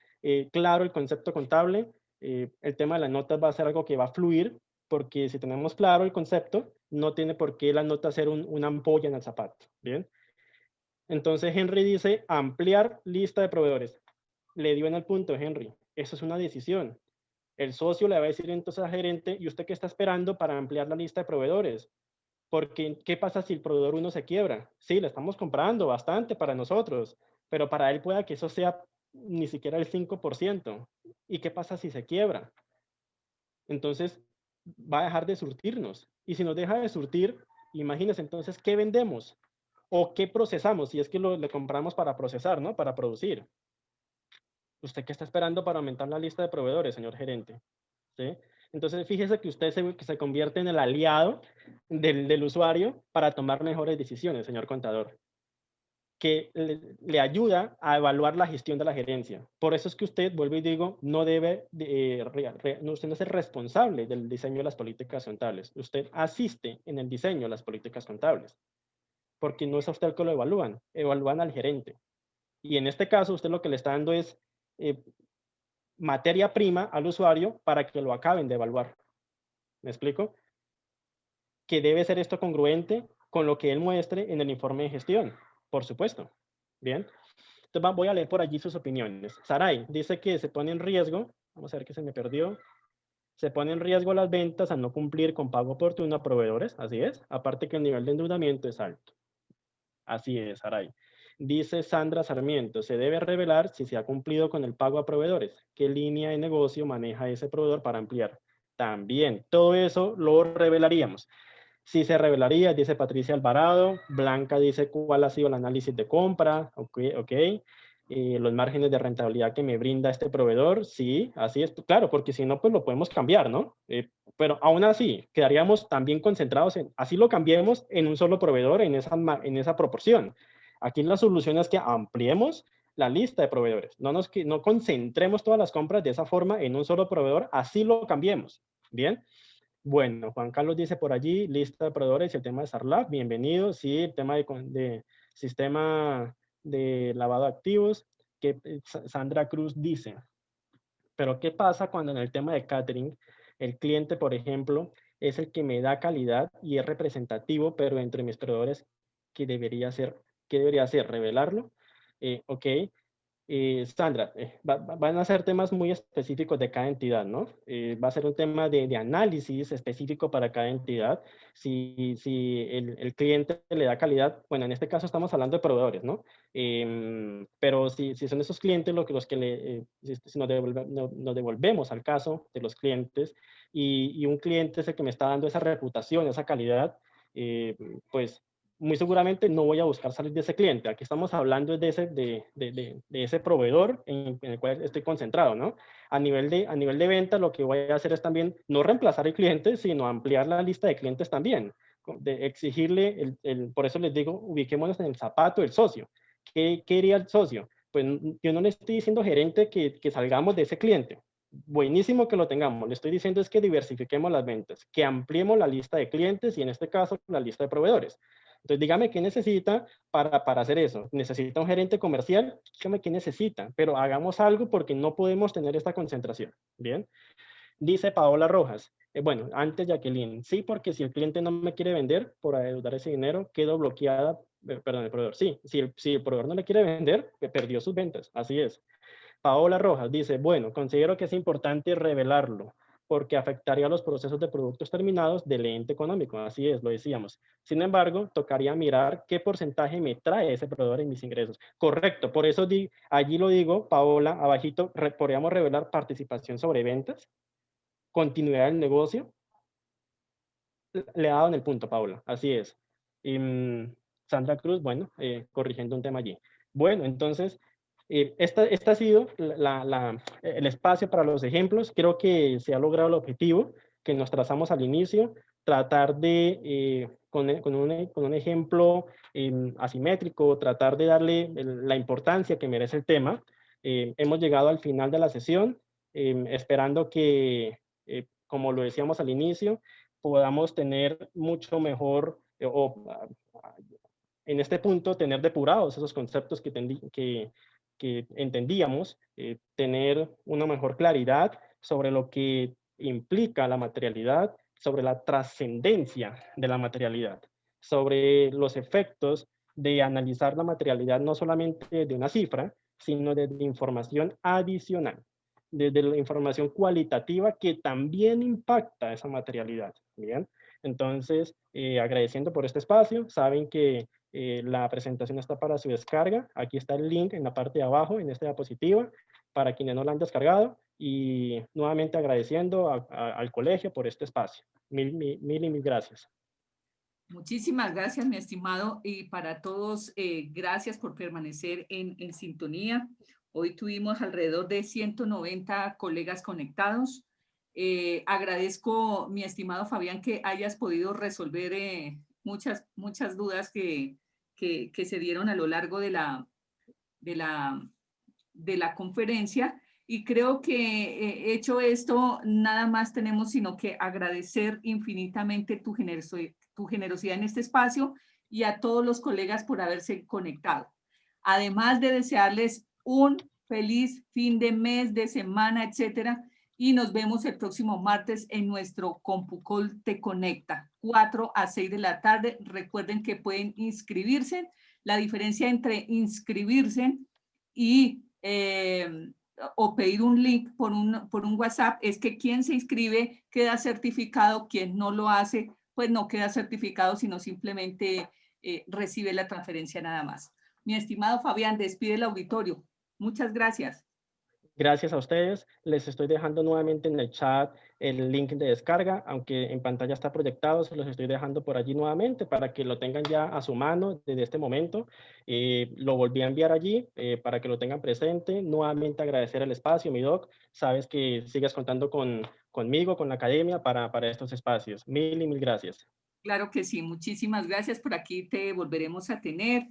claro el concepto contable, el tema de las notas va a ser algo que va a fluir, porque si tenemos claro el concepto, no tiene por qué la nota ser una ampolla en el zapato. ¿Bien? Entonces Henry dice ampliar lista de proveedores. Le dio en el punto, Henry. Eso es una decisión. El socio le va a decir entonces al gerente, ¿y usted qué está esperando para ampliar la lista de proveedores? Porque, ¿qué pasa si el proveedor 1 se quiebra? Sí, le estamos comprando bastante para nosotros, pero para él pueda que eso sea ni siquiera el 5%. ¿Y qué pasa si se quiebra? Entonces, va a dejar de surtirnos. Y si nos deja de surtir, imagínense entonces, ¿qué vendemos? ¿O qué procesamos? Si es que le compramos para procesar, ¿no? Para producir. ¿Usted qué está esperando para aumentar la lista de proveedores, señor gerente? ¿Sí? Entonces, fíjese que usted se convierte en el aliado del usuario para tomar mejores decisiones, señor contador, que le ayuda a evaluar la gestión de la gerencia. Por eso es que usted, vuelvo y digo, no debe, usted no es el responsable del diseño de las políticas contables. Usted asiste en el diseño de las políticas contables. porque no es a usted el que lo evalúan al gerente. Y en este caso, usted lo que le está dando es materia prima al usuario para que lo acaben de evaluar. ¿Me explico? Que debe ser esto congruente con lo que él muestre en el informe de gestión, por supuesto. Bien. Entonces voy a leer por allí sus opiniones. Saray dice que se pone en riesgo, vamos a ver que se me perdió, se pone en riesgo las ventas al no cumplir con pago oportuno a proveedores, así es, aparte que el nivel de endeudamiento es alto. Así es, Saray. Dice Sandra Sarmiento, se debe revelar si se ha cumplido con el pago a proveedores. ¿Qué línea de negocio maneja ese proveedor para ampliar? También, todo eso lo revelaríamos. Sí se revelaría, dice Patricia Alvarado. Blanca dice cuál ha sido el análisis de compra. Ok. Los márgenes de rentabilidad que me brinda este proveedor. Sí, así es. Claro, porque si no, pues lo podemos cambiar, ¿no? Pero aún así, quedaríamos también concentrados en, así lo cambiemos en un solo proveedor en esa proporción. Aquí la solución es que ampliemos la lista de proveedores. No concentremos todas las compras de esa forma en un solo proveedor, así lo cambiemos. Bien. Bueno, Juan Carlos dice por allí, lista de proveedores y el tema de SARLAB, bienvenido. Sí, el tema de sistema de lavado de activos, que Sandra Cruz dice, pero ¿qué pasa cuando en el tema de catering el cliente, por ejemplo, es el que me da calidad y es representativo, pero entre mis proveedores, ¿qué debería hacer? ¿Qué debería hacer? ¿Revelarlo? Ok. Sandra, van a ser temas muy específicos de cada entidad, ¿no? Va a ser un tema de análisis específico para cada entidad. Si el cliente le da calidad, bueno, en este caso estamos hablando de proveedores, ¿no? Pero si son esos clientes los que si nos devolvemos al caso de los clientes y un cliente es el que me está dando esa reputación, esa calidad, pues muy seguramente no voy a buscar salir de ese cliente. Aquí estamos hablando de ese proveedor en el cual estoy concentrado, ¿no? A nivel de venta, lo que voy a hacer es también no reemplazar el cliente, sino ampliar la lista de clientes también. De exigirle, por eso les digo, ubiquémonos en el zapato del socio. ¿Qué quería el socio? Pues yo no le estoy diciendo, gerente, que salgamos de ese cliente. Buenísimo que lo tengamos. Le estoy diciendo es que diversifiquemos las ventas, que ampliemos la lista de clientes y en este caso la lista de proveedores. Entonces, dígame qué necesita para hacer eso. ¿Necesita un gerente comercial? Dígame qué necesita, pero hagamos algo porque no podemos tener esta concentración. Bien. Dice Paola Rojas. Bueno, antes Jacqueline. Sí, porque si el cliente no me quiere vender por adeudar ese dinero, quedo bloqueada. Perdón, el proveedor. Sí, si el proveedor no le quiere vender, perdió sus ventas. Así es. Paola Rojas dice, bueno, considero que es importante revelarlo porque afectaría los procesos de productos terminados del ente económico. Así es, lo decíamos. Sin embargo, tocaría mirar qué porcentaje me trae ese proveedor en mis ingresos. Correcto, por eso allí lo digo, Paola, abajito, podríamos revelar participación sobre ventas, continuidad del negocio. Le he dado en el punto, Paola, así es. Y, Sandra Cruz, bueno, corrigiendo un tema allí. Bueno, entonces, esta ha sido el espacio para los ejemplos. Creo que se ha logrado el objetivo que nos trazamos al inicio, tratar de, con un ejemplo asimétrico, tratar de darle la importancia que merece el tema. Hemos llegado al final de la sesión, esperando que, como lo decíamos al inicio, podamos tener mucho mejor, en este punto, tener depurados esos conceptos que entendíamos, tener una mejor claridad sobre lo que implica la materialidad, sobre la trascendencia de la materialidad, sobre los efectos de analizar la materialidad no solamente de una cifra, sino de información adicional, desde la información cualitativa que también impacta esa materialidad. Bien, entonces, agradeciendo por este espacio, saben que la presentación está para su descarga. Aquí está el link en la parte de abajo, en esta diapositiva, para quienes no la han descargado. Y nuevamente agradeciendo al colegio por este espacio. Mil gracias. Muchísimas gracias, mi estimado, y para todos, gracias por permanecer en sintonía. Hoy tuvimos alrededor de 190 colegas conectados. Agradezco, mi estimado Fabián, que hayas podido resolver muchas dudas que se dieron a lo largo de la conferencia. Y creo que hecho esto, nada más tenemos sino que agradecer infinitamente tu generosidad en este espacio y a todos los colegas por haberse conectado. Además de desearles un feliz fin de mes, de semana, etcétera, y nos vemos el próximo martes en nuestro CompuCall Te Conecta, 4 a 6 de la tarde. Recuerden que pueden inscribirse. La diferencia entre inscribirse y o pedir un link por un WhatsApp es que quien se inscribe queda certificado, quien no lo hace, pues no queda certificado, sino simplemente recibe la transferencia nada más. Mi estimado Fabián, despide el auditorio. Muchas gracias. Gracias a ustedes. Les estoy dejando nuevamente en el chat el link de descarga, aunque en pantalla está proyectado, se los estoy dejando por allí nuevamente para que lo tengan ya a su mano desde este momento. Lo volví a enviar allí para que lo tengan presente. Nuevamente agradecer el espacio, mi doc. Sabes que sigues contando conmigo, con la academia para estos espacios. Mil y mil gracias. Claro que sí, muchísimas gracias. Por aquí te volveremos a tener.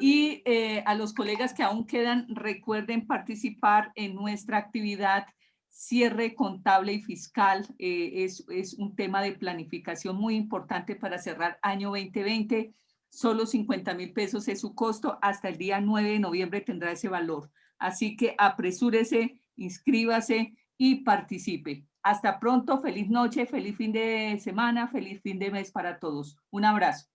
Y a los colegas que aún quedan, recuerden participar en nuestra actividad cierre contable y fiscal. Es un tema de planificación muy importante para cerrar año 2020. Solo 50.000 pesos es su costo. Hasta el día 9 de noviembre tendrá ese valor. Así que apresúrese, inscríbase y participe. Hasta pronto, feliz noche, feliz fin de semana, feliz fin de mes para todos. Un abrazo.